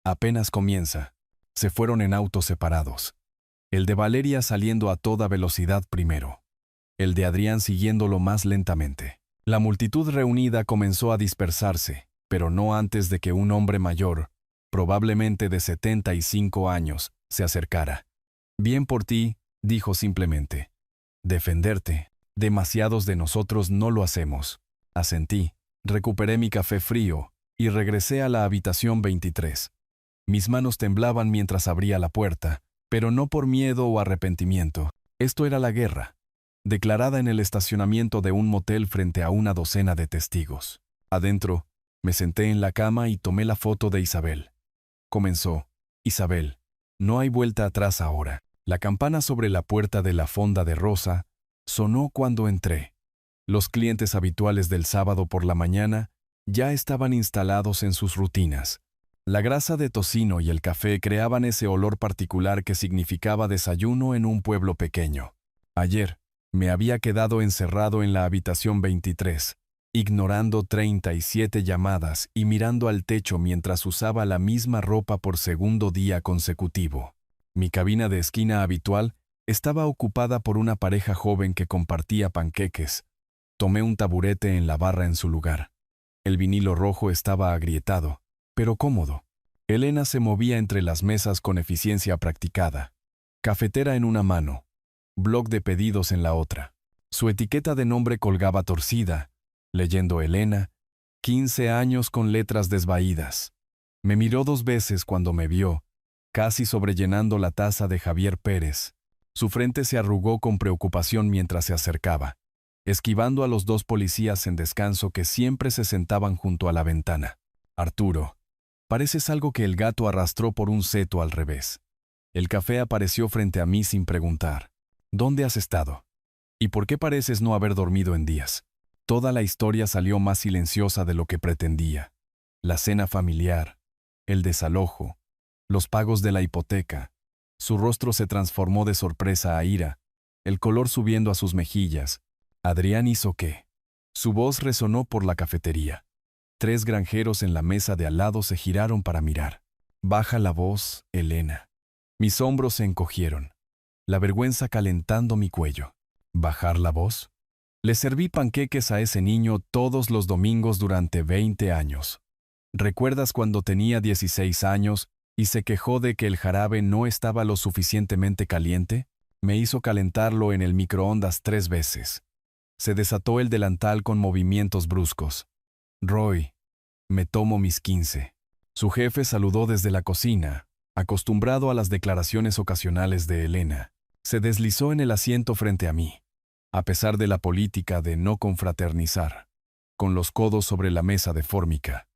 Apenas comienza. Se fueron en autos separados. El de Valeria saliendo a toda velocidad primero. El de Adrián siguiéndolo más lentamente. La multitud reunida comenzó a dispersarse, pero no antes de que un hombre mayor, probablemente de 75 años, se acercara. Bien por ti, dijo simplemente. Defenderte. Demasiados de nosotros no lo hacemos. Asentí, recuperé mi café frío y regresé a la habitación 23. Mis manos temblaban mientras abría la puerta, pero no por miedo o arrepentimiento. Esto era la guerra, declarada en el estacionamiento de un motel frente a una docena de testigos. Adentro, me senté en la cama y tomé la foto de Isabel. Comenzó. Isabel, no hay vuelta atrás ahora. La campana sobre la puerta de la fonda de rosa sonó cuando entré. Los clientes habituales del sábado por la mañana ya estaban instalados en sus rutinas. La grasa de tocino y el café creaban ese olor particular que significaba desayuno en un pueblo pequeño. Ayer, me había quedado encerrado en la habitación 23, ignorando 37 llamadas y mirando al techo mientras usaba la misma ropa por segundo día consecutivo. Mi cabina de esquina habitual estaba ocupada por una pareja joven que compartía panqueques. Tomé un taburete en la barra en su lugar. El vinilo rojo estaba agrietado, pero cómodo. Elena se movía entre las mesas con eficiencia practicada. Cafetera en una mano, bloc de pedidos en la otra. Su etiqueta de nombre colgaba torcida, leyendo Elena, 15 años con letras desvaídas. Me miró 2 veces cuando me vio, casi sobrellenando la taza de Javier Pérez. Su frente se arrugó con preocupación mientras se acercaba, esquivando a los dos policías en descanso que siempre se sentaban junto a la ventana. Arturo, pareces algo que el gato arrastró por un seto al revés. El café apareció frente a mí sin preguntar. ¿Dónde has estado? ¿Y por qué pareces no haber dormido en días? Toda la historia salió más silenciosa de lo que pretendía. La cena familiar, el desalojo, los pagos de la hipoteca. Su rostro se transformó de sorpresa a ira, el color subiendo a sus mejillas. ¿Adrián hizo qué? Su voz resonó por la cafetería. 3 granjeros en la mesa de al lado se giraron para mirar. Baja la voz, Elena. Mis hombros se encogieron, la vergüenza calentando mi cuello. ¿Bajar la voz? Le serví panqueques a ese niño todos los domingos durante 20 años. ¿Recuerdas cuando tenía 16 años y se quejó de que el jarabe no estaba lo suficientemente caliente? Me hizo calentarlo en el microondas 3 veces. Se desató el delantal con movimientos bruscos. Roy, me tomo mis 15. Su jefe saludó desde la cocina, acostumbrado a las declaraciones ocasionales de Elena. Se deslizó en el asiento frente a mí, a pesar de la política de no confraternizar, con los codos sobre la mesa de fórmica.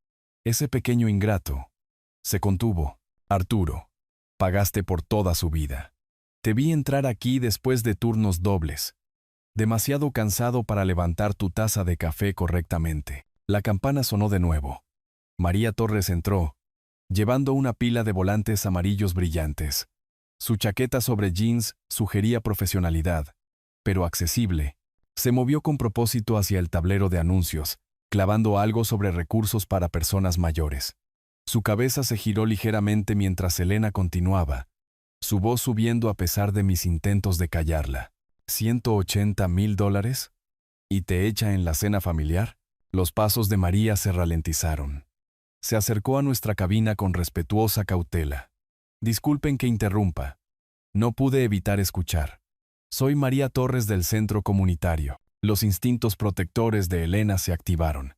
Ese pequeño ingrato se contuvo. Arturo, pagaste por toda su vida. Te vi entrar aquí después de turnos dobles, demasiado cansado para levantar tu taza de café correctamente. La campana sonó de nuevo. María Torres entró, llevando una pila de volantes amarillos brillantes. Su chaqueta sobre jeans sugería profesionalidad, pero accesible. Se movió con propósito hacia el tablero de anuncios, clavando algo sobre recursos para personas mayores. Su cabeza se giró ligeramente mientras Elena continuaba, su voz subiendo a pesar de mis intentos de callarla. $180,000. ¿Y te echa en la cena familiar? Los pasos de María se ralentizaron. Se acercó a nuestra cabina con respetuosa cautela. Disculpen que interrumpa. No pude evitar escuchar. Soy María Torres del Centro Comunitario. Los instintos protectores de Elena se activaron.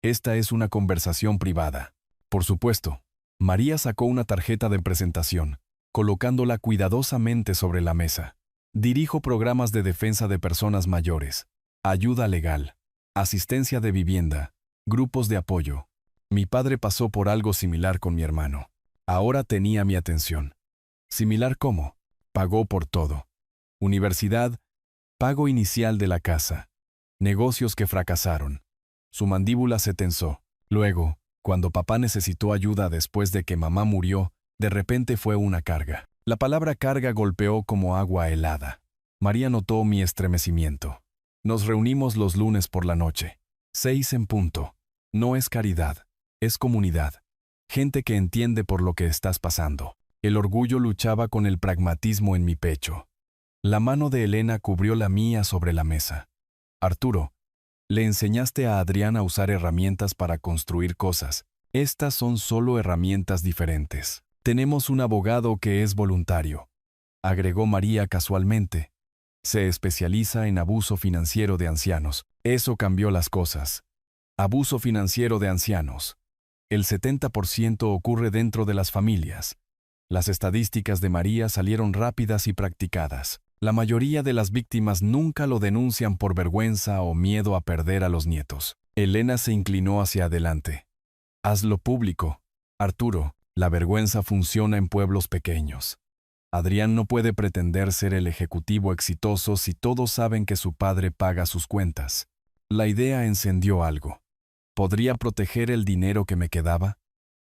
Esta es una conversación privada. Por supuesto. María sacó una tarjeta de presentación, colocándola cuidadosamente sobre la mesa. Dirijo programas de defensa de personas mayores, ayuda legal, asistencia de vivienda, grupos de apoyo. Mi padre pasó por algo similar con mi hermano. Ahora tenía mi atención. ¿Similar cómo? Pagó por todo. Universidad, pago inicial de la casa. Negocios que fracasaron. Su mandíbula se tensó. Luego, cuando papá necesitó ayuda después de que mamá murió, de repente fue una carga. La palabra carga golpeó como agua helada. María notó mi estremecimiento. Nos reunimos los lunes por la noche. 6 en punto. No es caridad, es comunidad. Gente que entiende por lo que estás pasando. El orgullo luchaba con el pragmatismo en mi pecho. La mano de Elena cubrió la mía sobre la mesa. Arturo, le enseñaste a Adrián a usar herramientas para construir cosas. Estas son solo herramientas diferentes. Tenemos un abogado que es voluntario, agregó María casualmente. Se especializa en abuso financiero de ancianos. Eso cambió las cosas. Abuso financiero de ancianos. El 70% ocurre dentro de las familias. Las estadísticas de María salieron rápidas y practicadas. La mayoría de las víctimas nunca lo denuncian por vergüenza o miedo a perder a los nietos. Elena se inclinó hacia adelante. Hazlo público, Arturo. La vergüenza funciona en pueblos pequeños. Adrián no puede pretender ser el ejecutivo exitoso si todos saben que su padre paga sus cuentas. La idea encendió algo. ¿Podría proteger el dinero que me quedaba?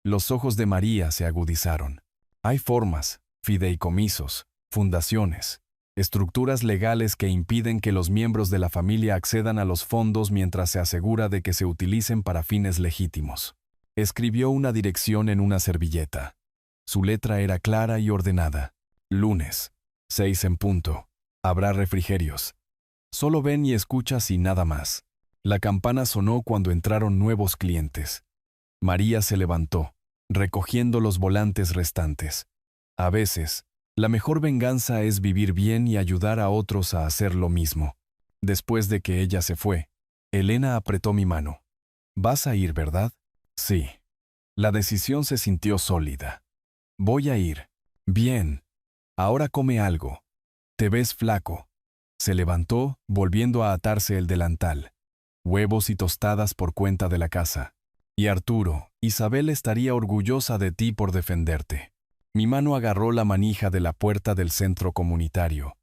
Los ojos de María se agudizaron. Hay formas, fideicomisos, fundaciones, estructuras legales que impiden que los miembros de la familia accedan a los fondos mientras se asegura de que se utilicen para fines legítimos. Escribió una dirección en una servilleta. Su letra era clara y ordenada. Lunes, 6 en punto. Habrá refrigerios. Solo ven y escuchas y nada más. La campana sonó cuando entraron nuevos clientes. María se levantó, recogiendo los volantes restantes. A veces, la mejor venganza es vivir bien y ayudar a otros a hacer lo mismo. Después de que ella se fue, Elena apretó mi mano. ¿Vas a ir, verdad? Sí. La decisión se sintió sólida. Voy a ir. Bien. Ahora come algo. Te ves flaco. Se levantó, volviendo a atarse el delantal. Huevos y tostadas por cuenta de la casa. Y Arturo, Isabel estaría orgullosa de ti por defenderte. Mi mano agarró la manija de la puerta del centro comunitario.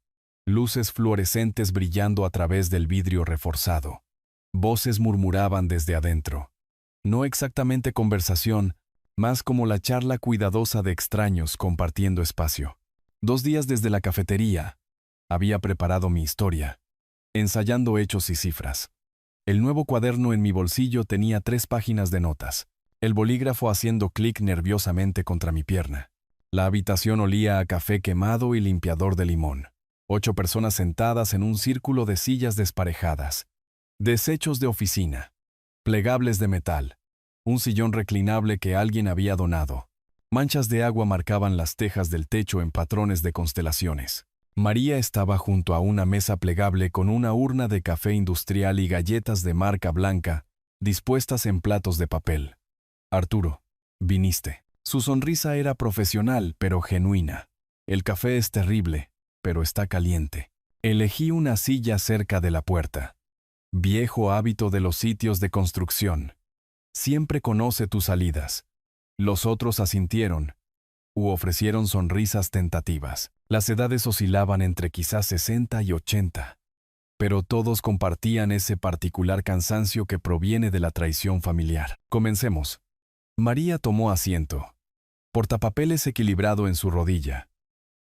Luces fluorescentes brillando a través del vidrio reforzado. Voces murmuraban desde adentro. No exactamente conversación, más como la charla cuidadosa de extraños compartiendo espacio. 2 días desde la cafetería. Había preparado mi historia, ensayando hechos y cifras. El nuevo cuaderno en mi bolsillo tenía 3 páginas de notas. El bolígrafo haciendo clic nerviosamente contra mi pierna. La habitación olía a café quemado y limpiador de limón. 8 personas sentadas en un círculo de sillas desparejadas. Desechos de oficina. Plegables de metal. Un sillón reclinable que alguien había donado. Manchas de agua marcaban las tejas del techo en patrones de constelaciones. María estaba junto a una mesa plegable con una urna de café industrial y galletas de marca blanca, dispuestas en platos de papel. Arturo, viniste. Su sonrisa era profesional, pero genuina. El café es terrible, pero está caliente. Elegí una silla cerca de la puerta. Viejo hábito de los sitios de construcción. Siempre conoce tus salidas. Los otros asintieron, u ofrecieron sonrisas tentativas. Las edades oscilaban entre quizás 60 y 80, pero todos compartían ese particular cansancio que proviene de la traición familiar. Comencemos. María tomó asiento. Portapapeles equilibrado en su rodilla.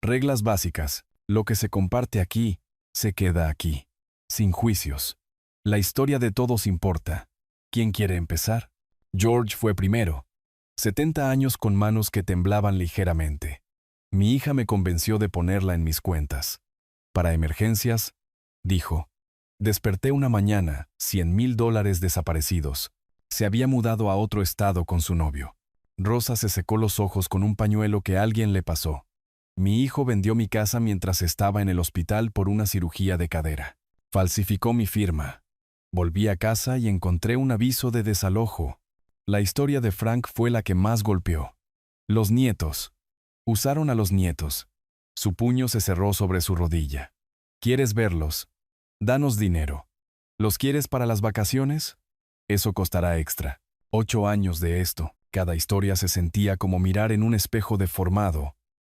Reglas básicas. Lo que se comparte aquí, se queda aquí. Sin juicios. La historia de todos importa. ¿Quién quiere empezar? George fue primero. 70 años con manos que temblaban ligeramente. Mi hija me convenció de ponerla en mis cuentas. Para emergencias, dijo. Desperté una mañana, $100,000 desaparecidos. Se había mudado a otro estado con su novio. Rosa se secó los ojos con un pañuelo que alguien le pasó. Mi hijo vendió mi casa mientras estaba en el hospital por una cirugía de cadera. Falsificó mi firma. Volví a casa y encontré un aviso de desalojo. La historia de Frank fue la que más golpeó. Los nietos. Usaron a los nietos. Su puño se cerró sobre su rodilla. ¿Quieres verlos? Danos dinero. ¿Los quieres para las vacaciones? Eso costará extra. 8 años de esto. Cada historia se sentía como mirar en un espejo deformado.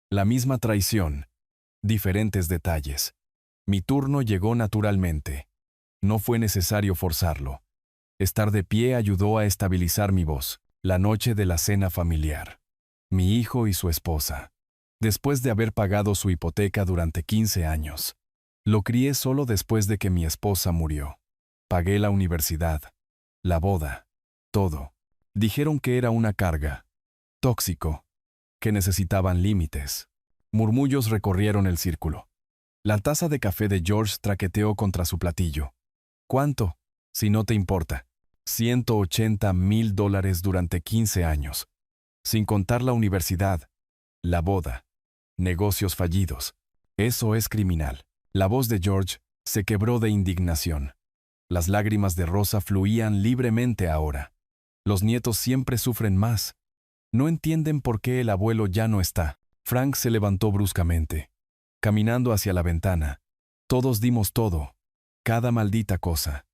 La misma traición. Diferentes detalles. Mi turno llegó naturalmente. No fue necesario forzarlo. Estar de pie ayudó a estabilizar mi voz. La noche de la cena familiar. Mi hijo y su esposa. Después de haber pagado su hipoteca durante 15 años. Lo crié solo después de que mi esposa murió. Pagué la universidad. La boda. Todo. Dijeron que era una carga. Tóxico. Que necesitaban límites. Murmullos recorrieron el círculo. La taza de café de George traqueteó contra su platillo. ¿Cuánto? Si no te importa. $180,000 durante 15 años. Sin contar la universidad, la boda, negocios fallidos. Eso es criminal. La voz de George se quebró de indignación. Las lágrimas de Rosa fluían libremente ahora. Los nietos siempre sufren más. No entienden por qué el abuelo ya no está. Frank se levantó bruscamente, caminando hacia la ventana. Todos dimos todo, cada maldita cosa.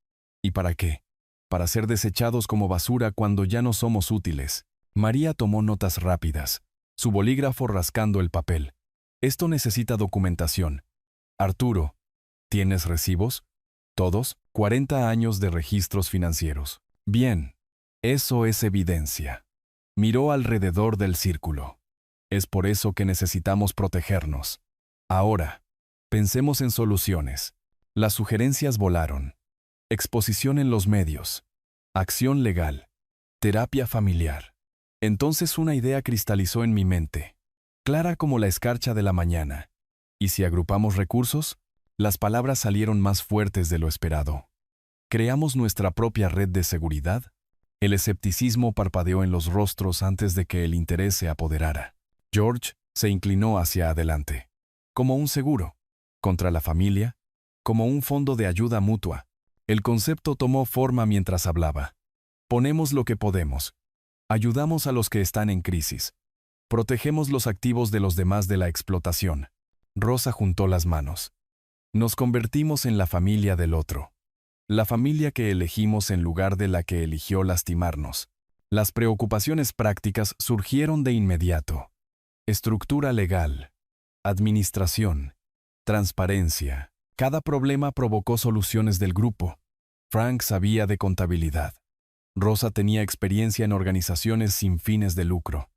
¿Y para qué? Para ser desechados como basura cuando ya no somos útiles. María tomó notas rápidas, su bolígrafo rascando el papel. Esto necesita documentación. Arturo, ¿tienes recibos? ¿Todos? 40 años de registros financieros. Bien, eso es evidencia. Miró alrededor del círculo. Es por eso que necesitamos protegernos. Ahora, pensemos en soluciones. Las sugerencias volaron. Exposición en los medios. Acción legal. Terapia familiar. Entonces una idea cristalizó en mi mente, clara como la escarcha de la mañana. ¿Y si agrupamos recursos? Las palabras salieron más fuertes de lo esperado. ¿Creamos nuestra propia red de seguridad? El escepticismo parpadeó en los rostros antes de que el interés se apoderara. George se inclinó hacia adelante. Como un seguro. Contra la familia. Como un fondo de ayuda mutua. El concepto tomó forma mientras hablaba. Ponemos lo que podemos. Ayudamos a los que están en crisis. Protegemos los activos de los demás de la explotación. Rosa juntó las manos. Nos convertimos en la familia del otro. La familia que elegimos en lugar de la que eligió lastimarnos. Las preocupaciones prácticas surgieron de inmediato. Estructura legal, administración, transparencia. Cada problema provocó soluciones del grupo. Frank sabía de contabilidad. Rosa tenía experiencia en organizaciones sin fines de lucro.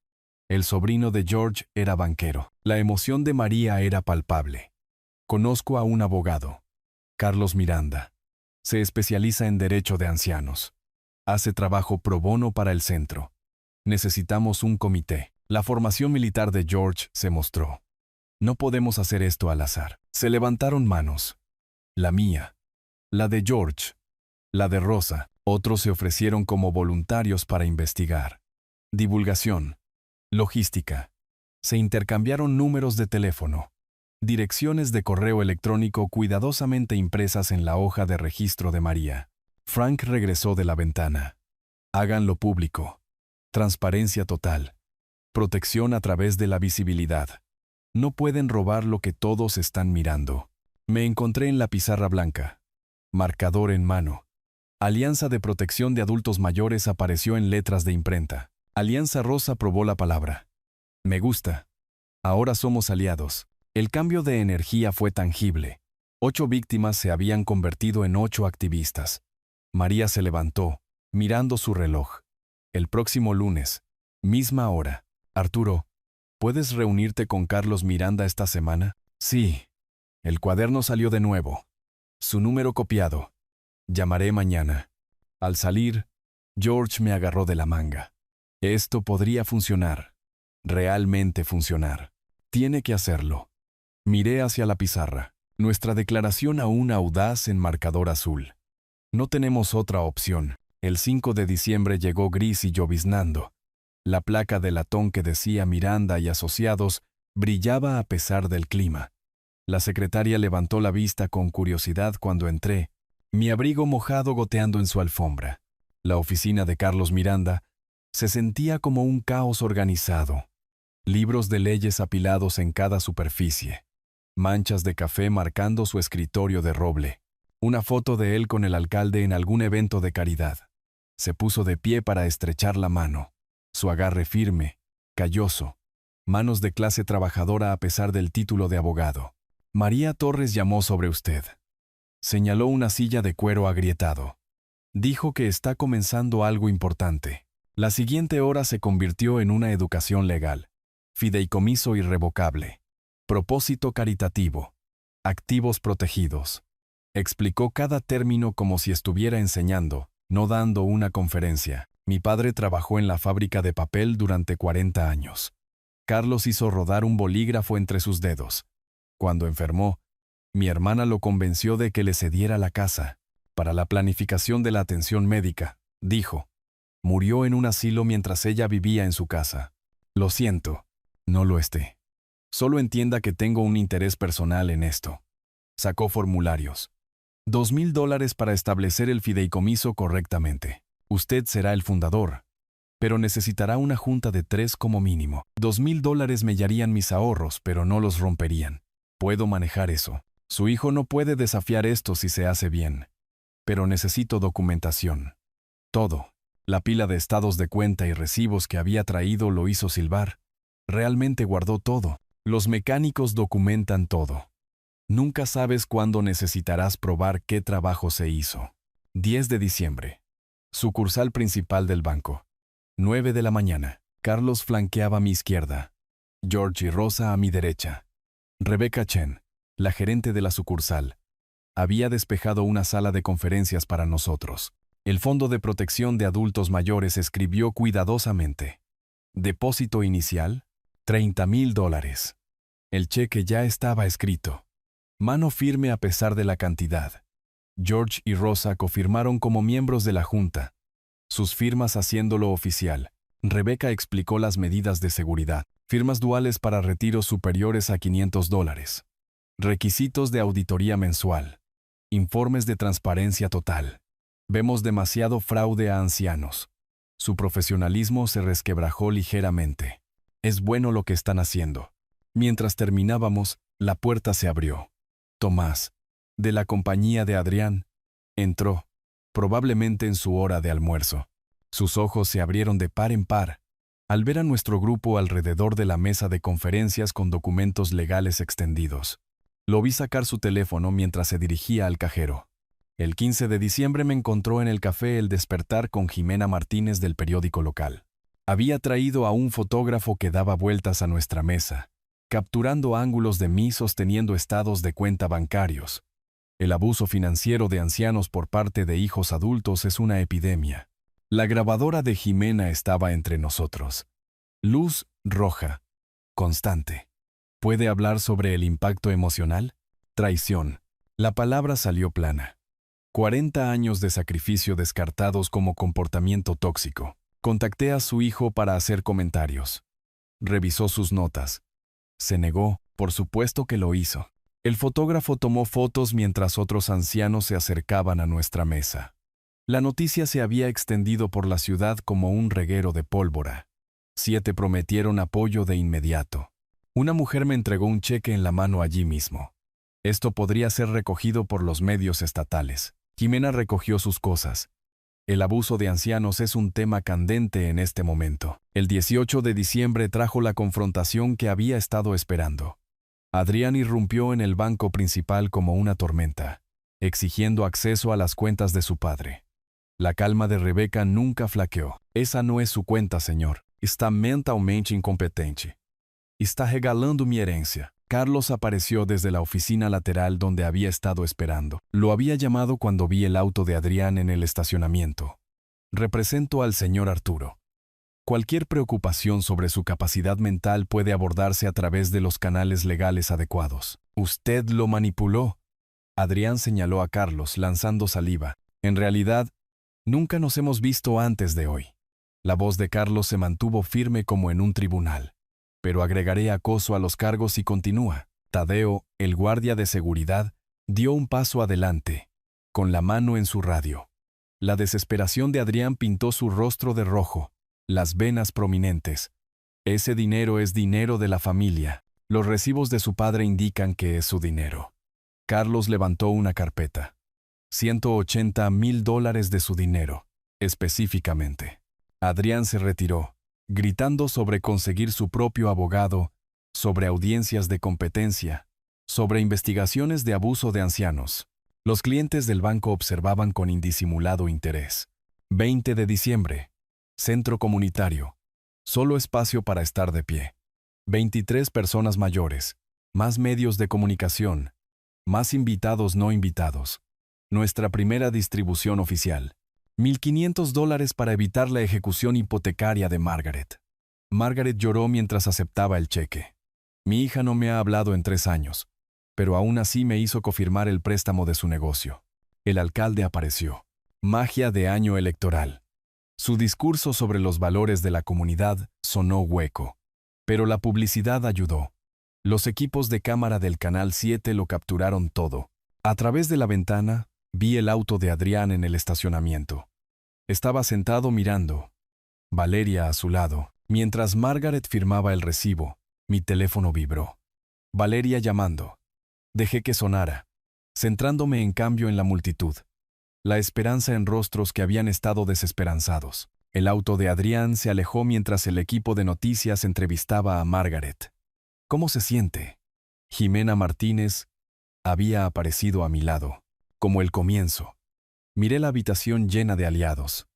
El sobrino de George era banquero. La emoción de María era palpable. Conozco a un abogado, Carlos Miranda. Se especializa en derecho de ancianos. Hace trabajo pro bono para el centro. Necesitamos un comité. La formación militar de George se mostró. No podemos hacer esto al azar. Se levantaron manos. La mía, la de George, la de Rosa. Otros se ofrecieron como voluntarios para investigar. Divulgación. Logística. Se intercambiaron números de teléfono. Direcciones de correo electrónico cuidadosamente impresas en la hoja de registro de María. Frank regresó de la ventana. Háganlo público. Transparencia total. Protección a través de la visibilidad. No pueden robar lo que todos están mirando. Me encontré en la pizarra blanca. Marcador en mano. Alianza de Protección de Adultos Mayores apareció en letras de imprenta. Alianza Rosa probó la palabra. Me gusta. Ahora somos aliados. El cambio de energía fue tangible. 8 víctimas se habían convertido en 8 activistas. María se levantó, mirando su reloj. El próximo lunes, misma hora. Arturo, ¿puedes reunirte con Carlos Miranda esta semana? Sí. El cuaderno salió de nuevo. Su número copiado. Llamaré mañana. Al salir, George me agarró de la manga. Esto podría funcionar. Realmente funcionar. Tiene que hacerlo. Miré hacia la pizarra. Nuestra declaración aún audaz en marcador azul. No tenemos otra opción. El 5 de diciembre llegó gris y lloviznando. La placa de latón que decía Miranda y Asociados brillaba a pesar del clima. La secretaria levantó la vista con curiosidad cuando entré, mi abrigo mojado goteando en su alfombra. La oficina de Carlos Miranda se sentía como un caos organizado. Libros de leyes apilados en cada superficie. Manchas de café marcando su escritorio de roble. Una foto de él con el alcalde en algún evento de caridad. Se puso de pie para estrechar la mano. Su agarre firme, calloso. Manos de clase trabajadora a pesar del título de abogado. María Torres llamó sobre usted. Señaló una silla de cuero agrietado. Dijo que está comenzando algo importante. La siguiente hora se convirtió en una educación legal. Fideicomiso irrevocable. Propósito caritativo. Activos protegidos. Explicó cada término como si estuviera enseñando, no dando una conferencia. Mi padre trabajó en la fábrica de papel durante 40 años. Carlos hizo rodar un bolígrafo entre sus dedos. Cuando enfermó, mi hermana lo convenció de que le cediera la casa para la planificación de la atención médica, dijo. Murió en un asilo mientras ella vivía en su casa. Lo siento, no lo esté. Solo entienda que tengo un interés personal en esto. Sacó formularios. $2,000 para establecer el fideicomiso correctamente. Usted será el fundador, pero necesitará una junta de 3 como mínimo. $2,000 mellarían mis ahorros, pero no los romperían. Puedo manejar eso. Su hijo no puede desafiar esto si se hace bien. Pero necesito documentación. Todo. La pila de estados de cuenta y recibos que había traído lo hizo silbar. Realmente guardó todo. Los mecánicos documentan todo. Nunca sabes cuándo necesitarás probar qué trabajo se hizo. 10 de diciembre. Sucursal principal del banco. 9 de la mañana. Carlos flanqueaba a mi izquierda. George y Rosa a mi derecha. Rebecca Chen, la gerente de la sucursal, había despejado una sala de conferencias para nosotros. El Fondo de Protección de Adultos Mayores escribió cuidadosamente. Depósito inicial, $30,000. El cheque ya estaba escrito. Mano firme a pesar de la cantidad. George y Rosa confirmaron como miembros de la junta, sus firmas haciéndolo oficial. Rebecca explicó las medidas de seguridad. Firmas duales para retiros superiores a $500. Requisitos de auditoría mensual. Informes de transparencia total. Vemos demasiado fraude a ancianos. Su profesionalismo se resquebrajó ligeramente. Es bueno lo que están haciendo. Mientras terminábamos, La puerta se abrió. Tomás, de la compañía de Adrián, entró, probablemente en su hora de almuerzo. Sus ojos se abrieron de par en par al ver a nuestro grupo alrededor de la mesa de conferencias con documentos legales extendidos. Lo vi sacar su teléfono mientras se dirigía al cajero. El 15 de diciembre me encontró en el café El Despertar con Jimena Martínez del periódico local. Había traído a un fotógrafo que daba vueltas a nuestra mesa, capturando ángulos de mí sosteniendo estados de cuenta bancarios. El abuso financiero de ancianos por parte de hijos adultos es una epidemia. La grabadora de Jimena estaba entre nosotros. Luz roja, constante. ¿Puede hablar sobre el impacto emocional? Traición. La palabra salió plana. 40 años de sacrificio descartados como comportamiento tóxico. Contacté a su hijo para hacer comentarios. Revisó sus notas. Se negó, por supuesto que lo hizo. El fotógrafo tomó fotos mientras otros ancianos se acercaban a nuestra mesa. La noticia se había extendido por la ciudad como un reguero de pólvora. 7 prometieron apoyo de inmediato. Una mujer me entregó un cheque en la mano allí mismo. Esto podría ser recogido por los medios estatales. Jimena recogió sus cosas. El abuso de ancianos es un tema candente en este momento. El 18 de diciembre trajo la confrontación que había estado esperando. Adrián irrumpió en el banco principal como una tormenta, exigiendo acceso a las cuentas de su padre. La calma de Rebeca nunca flaqueó. Esa no es su cuenta, señor. Está mentalmente incompetente. Está regalando mi herencia. Carlos apareció desde la oficina lateral donde había estado esperando. Lo había llamado cuando vi el auto de Adrián en el estacionamiento. Represento al señor Arturo. Cualquier preocupación sobre su capacidad mental puede abordarse a través de los canales legales adecuados. Usted lo manipuló. Adrián señaló a Carlos, lanzando saliva. En realidad, nunca nos hemos visto antes de hoy. La voz de Carlos se mantuvo firme como en un tribunal. Pero agregaré acoso a los cargos y continúa. Tadeo, el guardia de seguridad, dio un paso adelante, con la mano en su radio. La desesperación de Adrián pintó su rostro de rojo, las venas prominentes. Ese dinero es dinero de la familia. Los recibos de su padre indican que es su dinero. Carlos levantó una carpeta. $180,000 de su dinero, específicamente. Adrián se retiró, gritando sobre conseguir su propio abogado, sobre audiencias de competencia, sobre investigaciones de abuso de ancianos. Los clientes del banco observaban con indisimulado interés. 20 de diciembre. Centro comunitario. Solo espacio para estar de pie. 23 personas mayores. Más medios de comunicación. Más invitados no invitados. Nuestra primera distribución oficial. $1,500 para evitar la ejecución hipotecaria de Margaret. Margaret lloró mientras aceptaba el cheque. Mi hija no me ha hablado en 3 años, pero aún así me hizo confirmar el préstamo de su negocio. El alcalde apareció. Magia de año electoral. Su discurso sobre los valores de la comunidad sonó hueco, pero la publicidad ayudó. Los equipos de cámara del Canal 7 lo capturaron todo. A través de la ventana, vi el auto de Adrián en el estacionamiento. Estaba sentado mirando. Valeria a su lado. Mientras Margaret firmaba el recibo, mi teléfono vibró. Valeria llamando. Dejé que sonara, centrándome en cambio en la multitud. La esperanza en rostros que habían estado desesperanzados. El auto de Adrián se alejó mientras el equipo de noticias entrevistaba a Margaret. ¿Cómo se siente? Jimena Martínez había aparecido a mi lado, como el comienzo. Miré la habitación llena de aliados.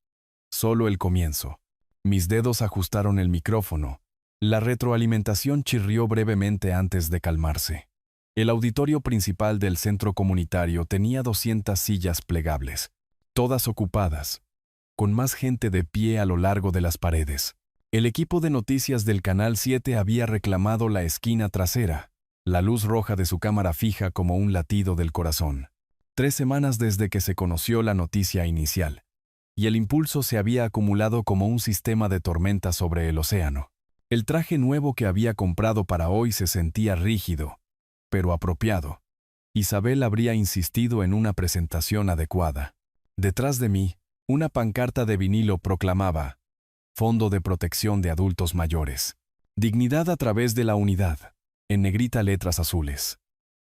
Solo el comienzo. Mis dedos ajustaron el micrófono. La retroalimentación chirrió brevemente antes de calmarse. El auditorio principal del centro comunitario tenía 200 sillas plegables, todas ocupadas, con más gente de pie a lo largo de las paredes. El equipo de noticias del Canal 7 había reclamado la esquina trasera, la luz roja de su cámara fija como un latido del corazón. 3 semanas desde que se conoció la noticia inicial, y el impulso se había acumulado como un sistema de tormenta sobre el océano. El traje nuevo que había comprado para hoy se sentía rígido, pero apropiado. Isabel habría insistido en una presentación adecuada. Detrás de mí, una pancarta de vinilo proclamaba: Fondo de Protección de Adultos Mayores. Dignidad a través de la unidad. en negrita letras azules.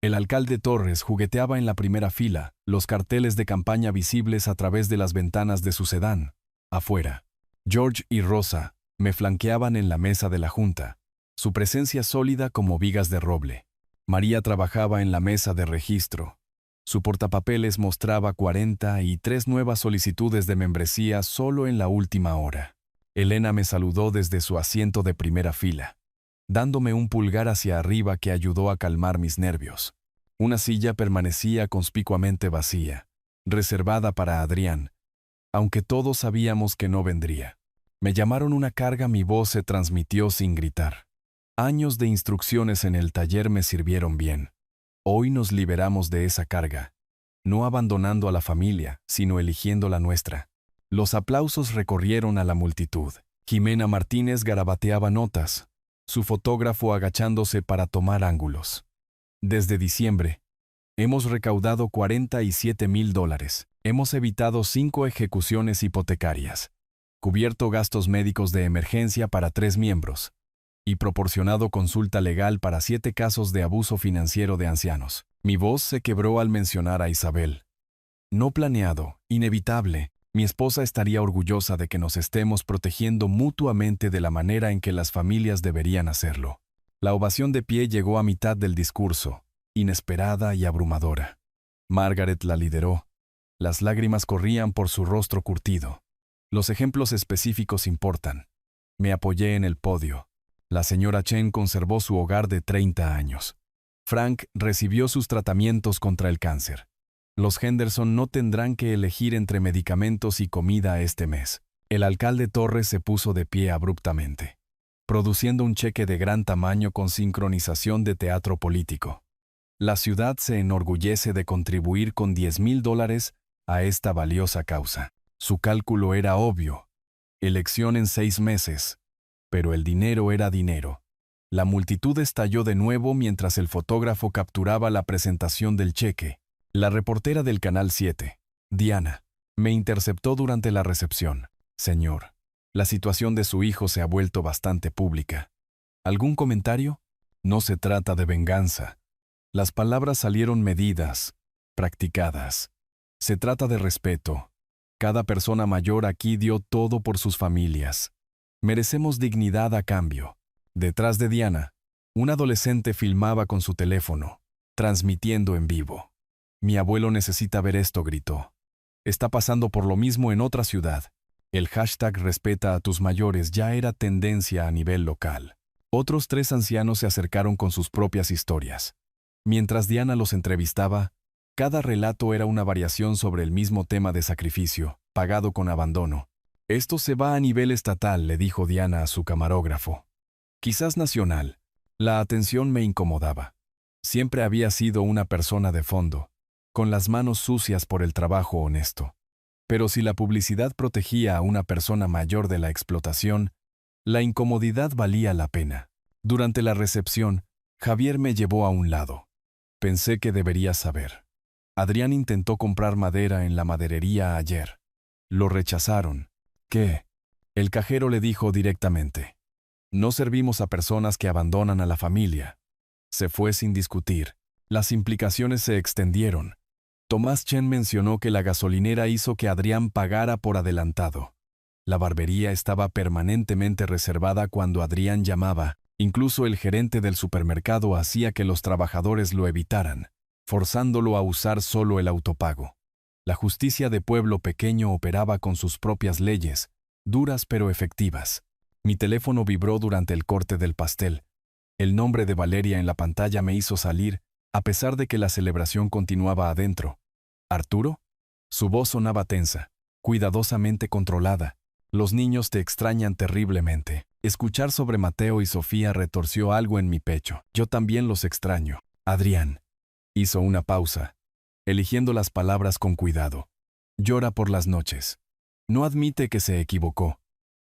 El alcalde Torres jugueteaba en la primera fila, los carteles de campaña visibles a través de las ventanas de su sedán. Afuera, George y Rosa me flanqueaban en la mesa de la junta, su presencia sólida como vigas de roble. María trabajaba en la mesa de registro. Su portapapeles mostraba 43 nuevas solicitudes de membresía solo en la última hora. Elena me saludó desde su asiento de primera fila, dándome un pulgar hacia arriba que ayudó a calmar mis nervios. Una silla permanecía conspicuamente vacía, reservada para Adrián, aunque todos sabíamos que no vendría. Me llamaron una carga, mi voz se transmitió sin gritar. Años de instrucciones en el taller me sirvieron bien. Hoy nos liberamos de esa carga, no abandonando a la familia, sino eligiendo la nuestra. Los aplausos recorrieron a la multitud. Jimena Martínez garabateaba notas, su fotógrafo agachándose para tomar ángulos. Desde diciembre, hemos recaudado $47,000. Hemos evitado 5 ejecuciones hipotecarias, cubierto gastos médicos de emergencia para 3 miembros y proporcionado consulta legal para 7 casos de abuso financiero de ancianos. Mi voz se quebró al mencionar a Isabel. No planeado, inevitable. Mi esposa estaría orgullosa de que nos estemos protegiendo mutuamente de la manera en que las familias deberían hacerlo. La ovación de pie llegó a mitad del discurso, inesperada y abrumadora. Margaret la lideró. Las lágrimas corrían por su rostro curtido. Los ejemplos específicos importan. Me apoyé en el podio. La señora Chen conservó su hogar de 30 años. Frank recibió sus tratamientos contra el cáncer. Los Henderson no tendrán que elegir entre medicamentos y comida este mes. El alcalde Torres se puso de pie abruptamente, produciendo un cheque de gran tamaño con sincronización de teatro político. La ciudad se enorgullece de contribuir con $10,000 a esta valiosa causa. Su cálculo era obvio. Elección en 6 meses. Pero el dinero era dinero. La multitud estalló de nuevo mientras el fotógrafo capturaba la presentación del cheque. La reportera del Canal 7, Diana, me interceptó durante la recepción. Señor, la situación de su hijo se ha vuelto bastante pública. ¿Algún comentario? No se trata de venganza. Las palabras salieron medidas, practicadas. Se trata de respeto. Cada persona mayor aquí dio todo por sus familias. Merecemos dignidad a cambio. Detrás de Diana, un adolescente filmaba con su teléfono, transmitiendo en vivo. Mi abuelo necesita ver esto, gritó. Está pasando por lo mismo en otra ciudad. El hashtag respeta a tus mayores ya era tendencia a nivel local. Otros 3 ancianos se acercaron con sus propias historias. Mientras Diana los entrevistaba, cada relato era una variación sobre el mismo tema de sacrificio, pagado con abandono. Esto se va a nivel estatal, le dijo Diana a su camarógrafo. Quizás nacional. La atención me incomodaba. Siempre había sido una persona de fondo, con las manos sucias por el trabajo honesto. Pero si la publicidad protegía a una persona mayor de la explotación, la incomodidad valía la pena. Durante la recepción, Javier me llevó a un lado. Pensé que debería saber. Adrián intentó comprar madera en la maderería ayer. Lo rechazaron. ¿Qué? El cajero le dijo directamente. No servimos a personas que abandonan a la familia. Se fue sin discutir. Las implicaciones se extendieron. Tomás Chen mencionó que la gasolinera hizo que Adrián pagara por adelantado. La barbería estaba permanentemente reservada cuando Adrián llamaba. Incluso el gerente del supermercado hacía que los trabajadores lo evitaran, forzándolo a usar solo el autopago. La justicia de pueblo pequeño operaba con sus propias leyes, duras pero efectivas. Mi teléfono vibró durante el corte del pastel. El nombre de Valeria en la pantalla me hizo salir, a pesar de que la celebración continuaba adentro. ¿Arturo? Su voz sonaba tensa, cuidadosamente controlada. Los niños te extrañan terriblemente. Escuchar sobre Mateo y Sofía retorció algo en mi pecho. Yo también los extraño. Adrián. Hizo una pausa, eligiendo las palabras con cuidado. Llora por las noches. No admite que se equivocó.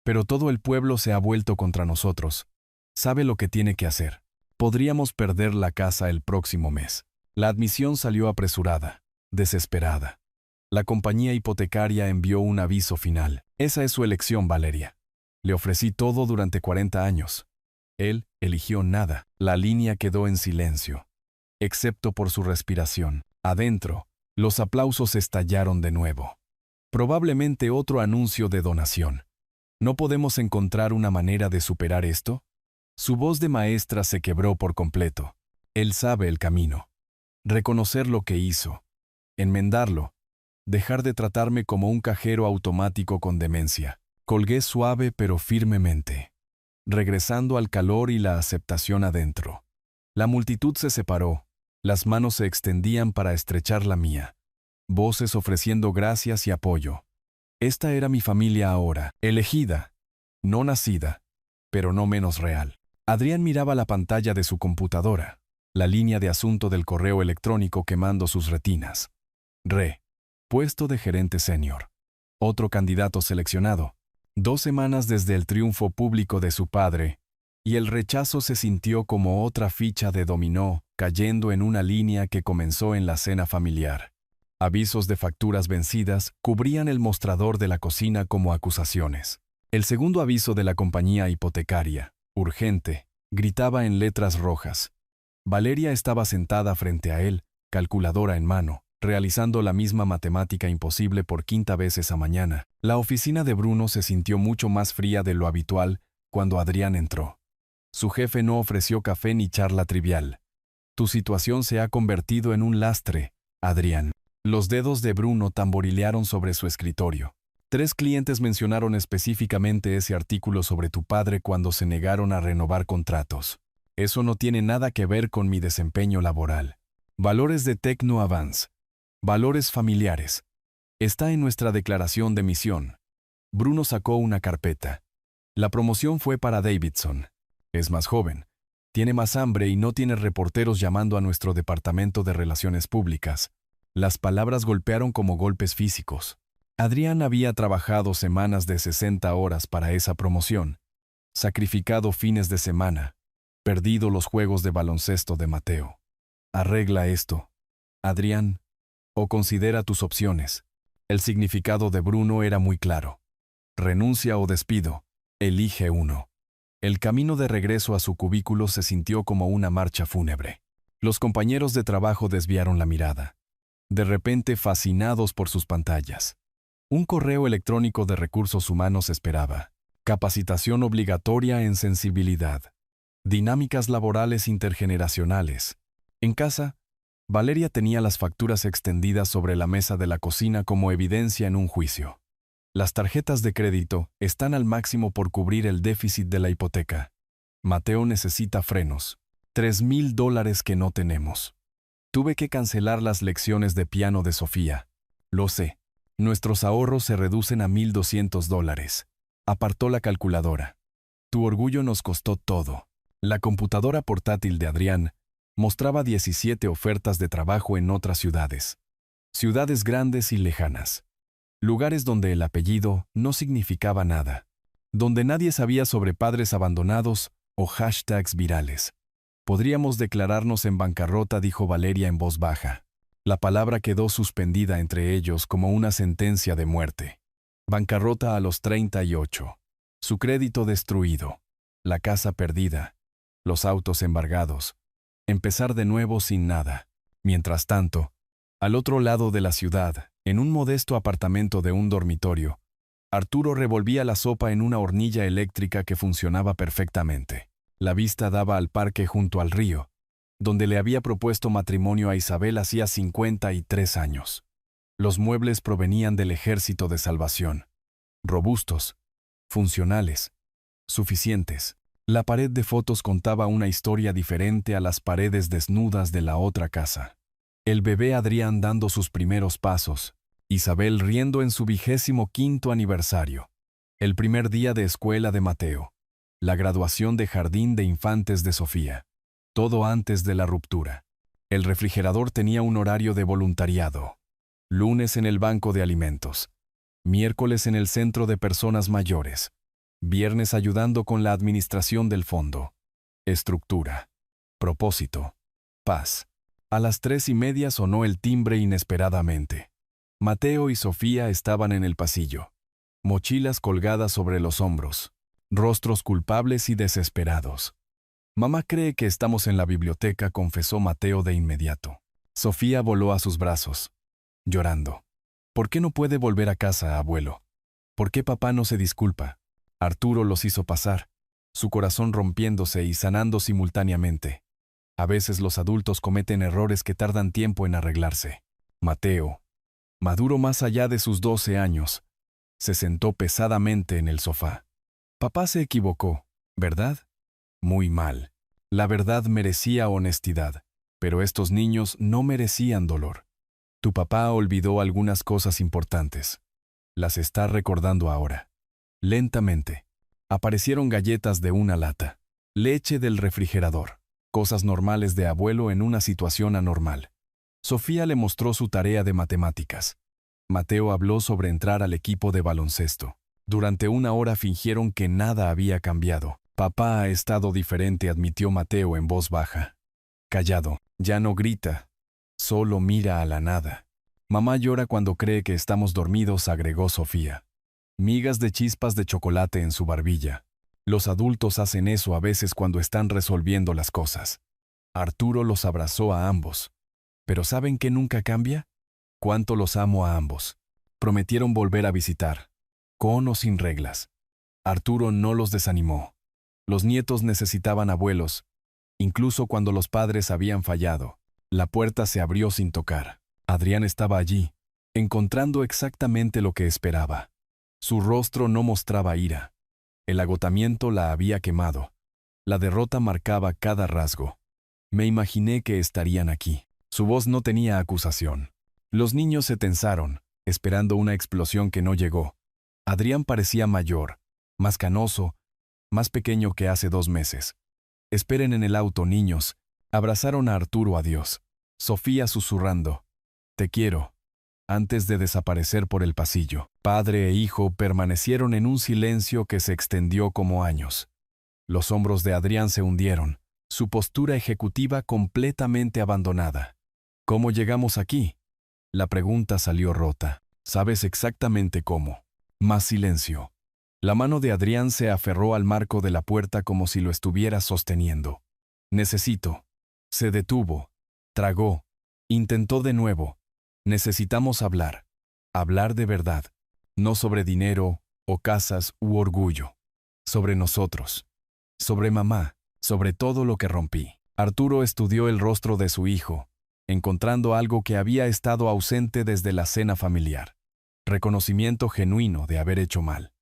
Pero todo el pueblo se ha vuelto contra nosotros. Sabe lo que tiene que hacer. Podríamos perder la casa el próximo mes. La admisión salió apresurada, desesperada. La compañía hipotecaria envió un aviso final. Esa es su elección, Valeria. Le ofrecí todo durante 40 años. Él eligió nada. La línea quedó en silencio, excepto por su respiración. Adentro, los aplausos estallaron de nuevo. Probablemente otro anuncio de donación. ¿No podemos encontrar una manera de superar esto? Su voz de maestra se quebró por completo. Él sabe el camino. Reconocer lo que hizo. Enmendarlo. Dejar de tratarme como un cajero automático con demencia. Colgué suave pero firmemente, regresando al calor y la aceptación adentro. La multitud se separó. Las manos se extendían para estrechar la mía. Voces ofreciendo gracias y apoyo. Esta era mi familia ahora, elegida, no nacida, pero no menos real. Adrián miraba la pantalla de su computadora, la línea de asunto del correo electrónico quemando sus retinas. Puesto de gerente senior. Otro candidato seleccionado. 2 semanas desde el triunfo público de su padre, y el rechazo se sintió como otra ficha de dominó cayendo en una línea que comenzó en la cena familiar. Avisos de facturas vencidas cubrían el mostrador de la cocina como acusaciones. El segundo aviso de la compañía hipotecaria, urgente, gritaba en letras rojas. Valeria estaba sentada frente a él, calculadora en mano, realizando la misma matemática imposible por 5ª vez esa mañana. La oficina de Bruno se sintió mucho más fría de lo habitual cuando Adrián entró. Su jefe no ofreció café ni charla trivial. Tu situación se ha convertido en un lastre, Adrián. Los dedos de Bruno tamborilearon sobre su escritorio. 3 clientes mencionaron específicamente ese artículo sobre tu padre cuando se negaron a renovar contratos. Eso no tiene nada que ver con mi desempeño laboral. Valores de Tecno Avance. Valores familiares. Está en nuestra declaración de misión. Bruno sacó una carpeta. La promoción fue para Davidson. Es más joven. Tiene más hambre y no tiene reporteros llamando a nuestro departamento de relaciones públicas. Las palabras golpearon como golpes físicos. Adrián había trabajado semanas de 60 horas para esa promoción, sacrificado fines de semana, perdido los juegos de baloncesto de Mateo. Arregla esto, Adrián, o considera tus opciones. El significado de Bruno era muy claro. Renuncia o despido, elige uno. El camino de regreso a su cubículo se sintió como una marcha fúnebre. Los compañeros de trabajo desviaron la mirada, de repente fascinados por sus pantallas. Un correo electrónico de recursos humanos esperaba. Capacitación obligatoria en sensibilidad. Dinámicas laborales intergeneracionales. En casa, Valeria tenía las facturas extendidas sobre la mesa de la cocina como evidencia en un juicio. Las tarjetas de crédito están al máximo por cubrir el déficit de la hipoteca. Mateo necesita frenos. $3,000 que no tenemos. Tuve que cancelar las lecciones de piano de Sofía. Lo sé. Nuestros ahorros se reducen a $1,200. Apartó la calculadora. Tu orgullo nos costó todo. La computadora portátil de Adrián mostraba 17 ofertas de trabajo en otras ciudades. Ciudades grandes y lejanas. Lugares donde el apellido no significaba nada. Donde nadie sabía sobre padres abandonados o hashtags virales. Podríamos declararnos en bancarrota, dijo Valeria en voz baja. La palabra quedó suspendida entre ellos como una sentencia de muerte. Bancarrota a los 38. Su crédito destruido. La casa perdida. Los autos embargados. Empezar de nuevo sin nada. Mientras tanto, al otro lado de la ciudad, en un modesto apartamento de un dormitorio, Arturo revolvía la sopa en una hornilla eléctrica que funcionaba perfectamente. La vista daba al parque junto al río, donde le había propuesto matrimonio a Isabel hacía 53 años. Los muebles provenían del Ejército de Salvación. Robustos, funcionales, suficientes. La pared de fotos contaba una historia diferente a las paredes desnudas de la otra casa. El bebé Adrián dando sus primeros pasos, Isabel riendo en su 25º aniversario, el primer día de escuela de Mateo, la graduación de jardín de infantes de Sofía, todo antes de la ruptura. El refrigerador tenía un horario de voluntariado. Lunes en el banco de alimentos, miércoles en el centro de personas mayores, viernes ayudando con la administración del fondo. Estructura, propósito, paz. A las 3:30 sonó el timbre inesperadamente. Mateo y Sofía estaban en el pasillo, mochilas colgadas sobre los hombros, rostros culpables y desesperados. Mamá cree que estamos en la biblioteca, confesó Mateo de inmediato. Sofía voló a sus brazos, llorando. ¿Por qué no puede volver a casa, abuelo? ¿Por qué papá no se disculpa? Arturo los hizo pasar, su corazón rompiéndose y sanando simultáneamente. A veces los adultos cometen errores que tardan tiempo en arreglarse. Mateo, maduro más allá de sus 12 años, se sentó pesadamente en el sofá. Papá se equivocó, ¿verdad? Muy mal. La verdad merecía honestidad, pero estos niños no merecían dolor. Tu papá olvidó algunas cosas importantes. Las está recordando ahora. Lentamente. Aparecieron galletas de una lata, leche del refrigerador, cosas normales de abuelo en una situación anormal. Sofía le mostró su tarea de matemáticas. Mateo habló sobre entrar al equipo de baloncesto. Durante una hora fingieron que nada había cambiado. Papá ha estado diferente, admitió Mateo en voz baja. Callado, ya no grita, solo mira a la nada. Mamá llora cuando cree que estamos dormidos, agregó Sofía. Migas de chispas de chocolate en su barbilla. Los adultos hacen eso a veces cuando están resolviendo las cosas. Arturo los abrazó a ambos. ¿Pero saben qué nunca cambia? Cuánto los amo a ambos. Prometieron volver a visitar, con o sin reglas. Arturo no los desanimó. Los nietos necesitaban abuelos, incluso cuando los padres habían fallado. La puerta se abrió sin tocar. Adrián estaba allí, encontrando exactamente lo que esperaba. Su rostro no mostraba ira. El agotamiento la había quemado. La derrota marcaba cada rasgo. Me imaginé que estarían aquí. Su voz no tenía acusación. Los niños se tensaron, esperando una explosión que no llegó. Adrián parecía mayor, más canoso, más pequeño que hace 2 meses. Esperen en el auto, niños. Abrazaron a Arturo a Dios. Sofía susurrando. Te quiero. Antes de desaparecer por el pasillo, padre e hijo permanecieron en un silencio que se extendió como años. Los hombros de Adrián se hundieron, su postura ejecutiva completamente abandonada. ¿Cómo llegamos aquí? La pregunta salió rota. Sabes exactamente cómo. Más silencio. La mano de Adrián se aferró al marco de la puerta como si lo estuviera sosteniendo. Necesito. Se detuvo. Tragó. Intentó de nuevo. Necesitamos hablar. Hablar de verdad. No sobre dinero, o casas, u orgullo. Sobre nosotros. Sobre mamá. Sobre todo lo que rompí. Arturo estudió el rostro de su hijo, encontrando algo que había estado ausente desde la cena familiar. Reconocimiento genuino de haber hecho mal.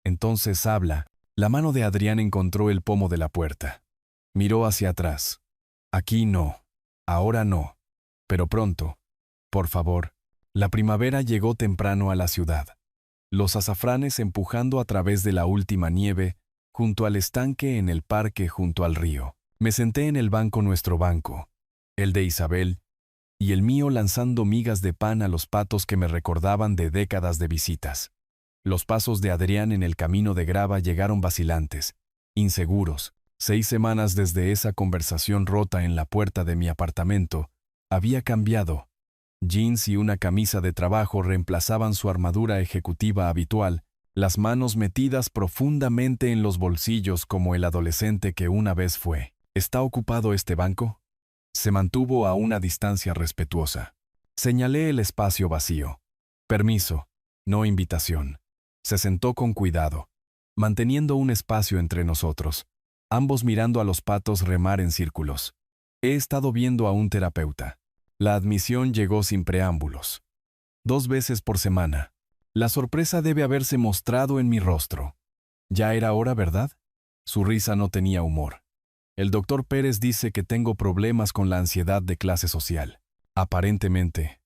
Entonces habla. La mano de Adrián encontró el pomo de la puerta. Miró hacia atrás. Aquí no. Ahora no. Pero pronto. Por favor. La primavera llegó temprano a la ciudad. Los azafranes empujando a través de la última nieve, junto al estanque en el parque junto al río. Me senté en el banco, nuestro banco, el de Isabel, y el mío, lanzando migas de pan a los patos que me recordaban de décadas de visitas. Los pasos de Adrián en el camino de grava llegaron vacilantes, inseguros. 6 semanas desde esa conversación rota en la puerta de mi apartamento, había cambiado. Jeans y una camisa de trabajo reemplazaban su armadura ejecutiva habitual, las manos metidas profundamente en los bolsillos como el adolescente que una vez fue. ¿Está ocupado este banco? Se mantuvo a una distancia respetuosa. Señalé el espacio vacío. Permiso, no invitación. Se sentó con cuidado, manteniendo un espacio entre nosotros, ambos mirando a los patos remar en círculos. He estado viendo a un terapeuta. La admisión llegó sin preámbulos. 2 veces por semana. La sorpresa debe haberse mostrado en mi rostro. Ya era hora, ¿verdad? Su risa no tenía humor. El doctor Pérez dice que tengo problemas con la ansiedad de clase social. Aparentemente.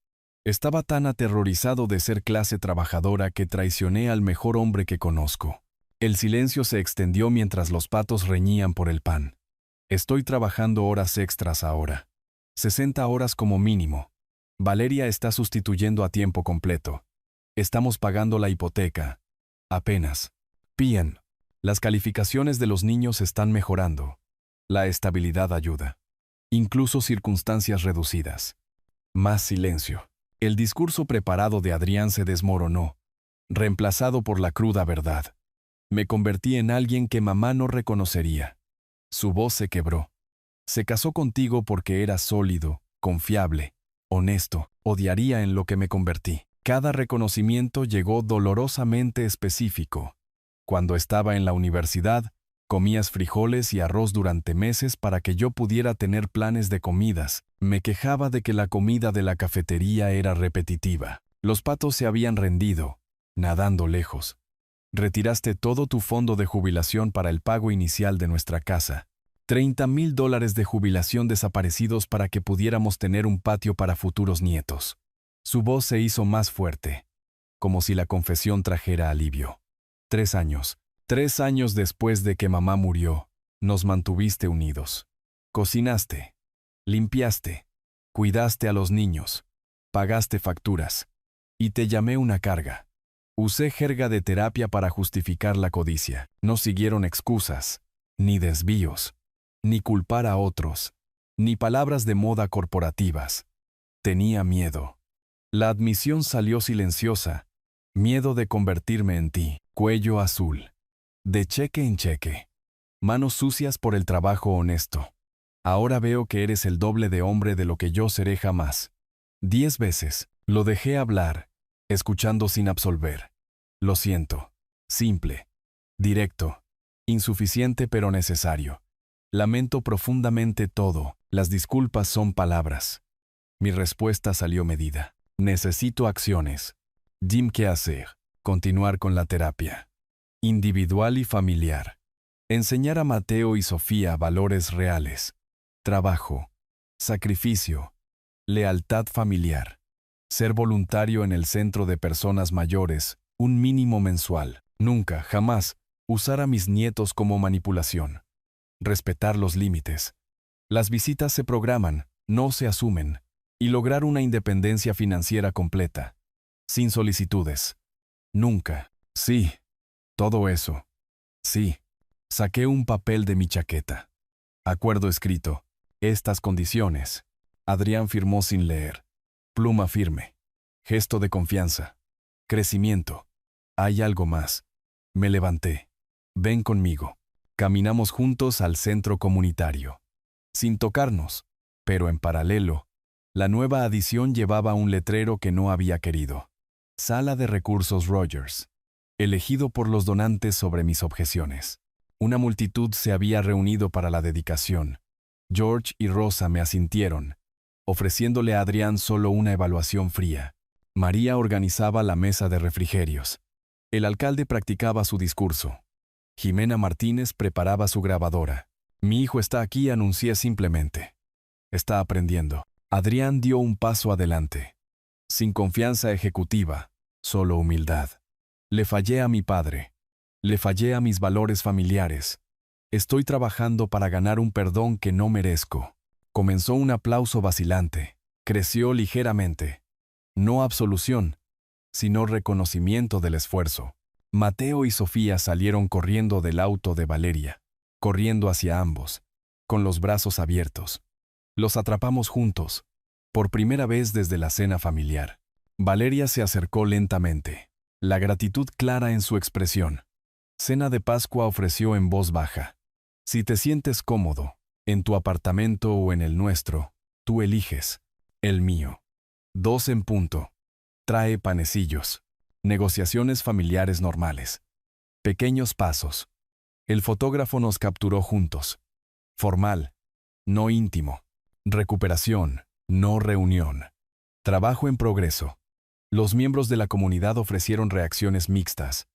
Estaba tan aterrorizado de ser clase trabajadora que traicioné al mejor hombre que conozco. El silencio se extendió mientras los patos reñían por el pan. Estoy trabajando horas extras ahora. 60 horas como mínimo. Valeria está sustituyendo a tiempo completo. Estamos pagando la hipoteca. Apenas. Bien. Las calificaciones de los niños están mejorando. La estabilidad ayuda. Incluso circunstancias reducidas. Más silencio. El discurso preparado de Adrián se desmoronó, reemplazado por la cruda verdad. Me convertí en alguien que mamá no reconocería. Su voz se quebró. Se casó contigo porque era sólido, confiable, honesto. Odiaría en lo que me convertí. Cada reconocimiento llegó dolorosamente específico. Cuando estaba en la universidad, comías frijoles y arroz durante meses para que yo pudiera tener planes de comidas. Me quejaba de que la comida de la cafetería era repetitiva. Los patos se habían rendido, nadando lejos. Retiraste todo tu fondo de jubilación para el pago inicial de nuestra casa. $30,000 de jubilación desaparecidos para que pudiéramos tener un patio para futuros nietos. Su voz se hizo más fuerte, como si la confesión trajera alivio. 3 años. 3 años después de que mamá murió, nos mantuviste unidos. Cocinaste, limpiaste, cuidaste a los niños, pagaste facturas, y te llamé una carga. Usé jerga de terapia para justificar la codicia. No siguieron excusas, ni desvíos, ni culpar a otros, ni palabras de moda corporativas. Tenía miedo. La admisión salió silenciosa. Miedo de convertirme en ti. Cuello azul. De cheque en cheque. Manos sucias por el trabajo honesto. Ahora veo que eres el doble de hombre de lo que yo seré jamás. 10 veces. Lo dejé hablar, escuchando sin absolver. Lo siento. Simple. Directo. Insuficiente pero necesario. Lamento profundamente todo. Las disculpas son palabras. Mi respuesta salió medida. Necesito acciones. Dime qué hacer. Continuar con la terapia. Individual y familiar. Enseñar a Mateo y Sofía valores reales. Trabajo. Sacrificio. Lealtad familiar. Ser voluntario en el centro de personas mayores, un mínimo mensual. Nunca, jamás, usar a mis nietos como manipulación. Respetar los límites. Las visitas se programan, no se asumen. Y lograr una independencia financiera completa. Sin solicitudes. Nunca. Sí. Todo eso. Sí. Saqué un papel de mi chaqueta. Acuerdo escrito. Estas condiciones. Adrián firmó sin leer. Pluma firme. Gesto de confianza. Crecimiento. Hay algo más. Me levanté. Ven conmigo. Caminamos juntos al centro comunitario. Sin tocarnos, pero en paralelo, la nueva adición llevaba un letrero que no había querido. Sala de Recursos Rogers. Elegido por los donantes sobre mis objeciones. Una multitud se había reunido para la dedicación. George y Rosa me asintieron, ofreciéndole a Adrián solo una evaluación fría. María organizaba la mesa de refrigerios. El alcalde practicaba su discurso. Jimena Martínez preparaba su grabadora. Mi hijo está aquí, anuncié simplemente. Está aprendiendo. Adrián dio un paso adelante. Sin confianza ejecutiva, solo humildad. Le fallé a mi padre. Le fallé a mis valores familiares. Estoy trabajando para ganar un perdón que no merezco. Comenzó un aplauso vacilante. Creció ligeramente. No absolución, sino reconocimiento del esfuerzo. Mateo y Sofía salieron corriendo del auto de Valeria, corriendo hacia ambos, con los brazos abiertos. Los atrapamos juntos, por primera vez desde la cena familiar. Valeria se acercó lentamente, la gratitud clara en su expresión. Cena de Pascua ofreció en voz baja. Si te sientes cómodo, en tu apartamento o en el nuestro, tú eliges, el mío. 2 en punto. Trae panecillos. Negociaciones familiares normales. Pequeños pasos. El fotógrafo nos capturó juntos. Formal, no íntimo. Recuperación, no reunión. Trabajo en progreso. Los miembros de la comunidad ofrecieron reacciones mixtas.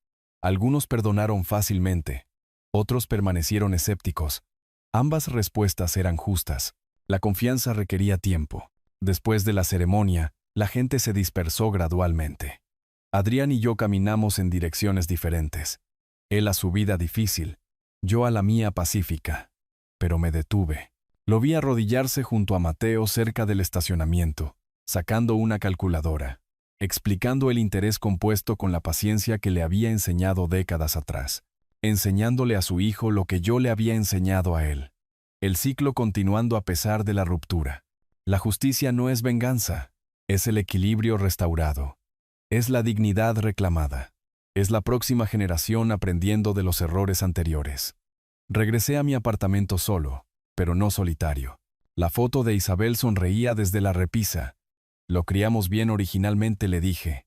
Algunos perdonaron fácilmente. Otros permanecieron escépticos. Ambas respuestas eran justas. La confianza requería tiempo. Después de la ceremonia, la gente se dispersó gradualmente. Adrián y yo caminamos en direcciones diferentes. Él a su vida difícil, yo a la mía pacífica. Pero me detuve. Lo vi arrodillarse junto a Mateo cerca del estacionamiento, sacando una calculadora, explicando el interés compuesto con la paciencia que le había enseñado décadas atrás, enseñándole a su hijo lo que yo le había enseñado a él. El ciclo continuando a pesar de la ruptura. La justicia no es venganza, es el equilibrio restaurado. Es la dignidad reclamada. Es la próxima generación aprendiendo de los errores anteriores. Regresé a mi apartamento solo, pero no solitario. La foto de Isabel sonreía desde la repisa. Lo criamos bien originalmente, le dije.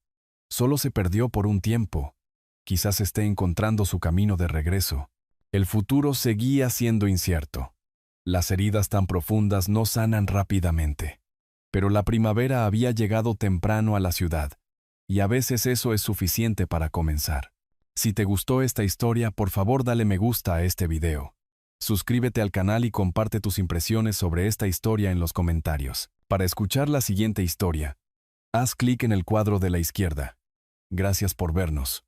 Solo se perdió por un tiempo. Quizás esté encontrando su camino de regreso. El futuro seguía siendo incierto. Las heridas tan profundas no sanan rápidamente. Pero la primavera había llegado temprano a la ciudad, y a veces eso es suficiente para comenzar. Si te gustó esta historia, por favor dale me gusta a este video. Suscríbete al canal y comparte tus impresiones sobre esta historia en los comentarios. Para escuchar la siguiente historia, haz clic en el cuadro de la izquierda. Gracias por vernos.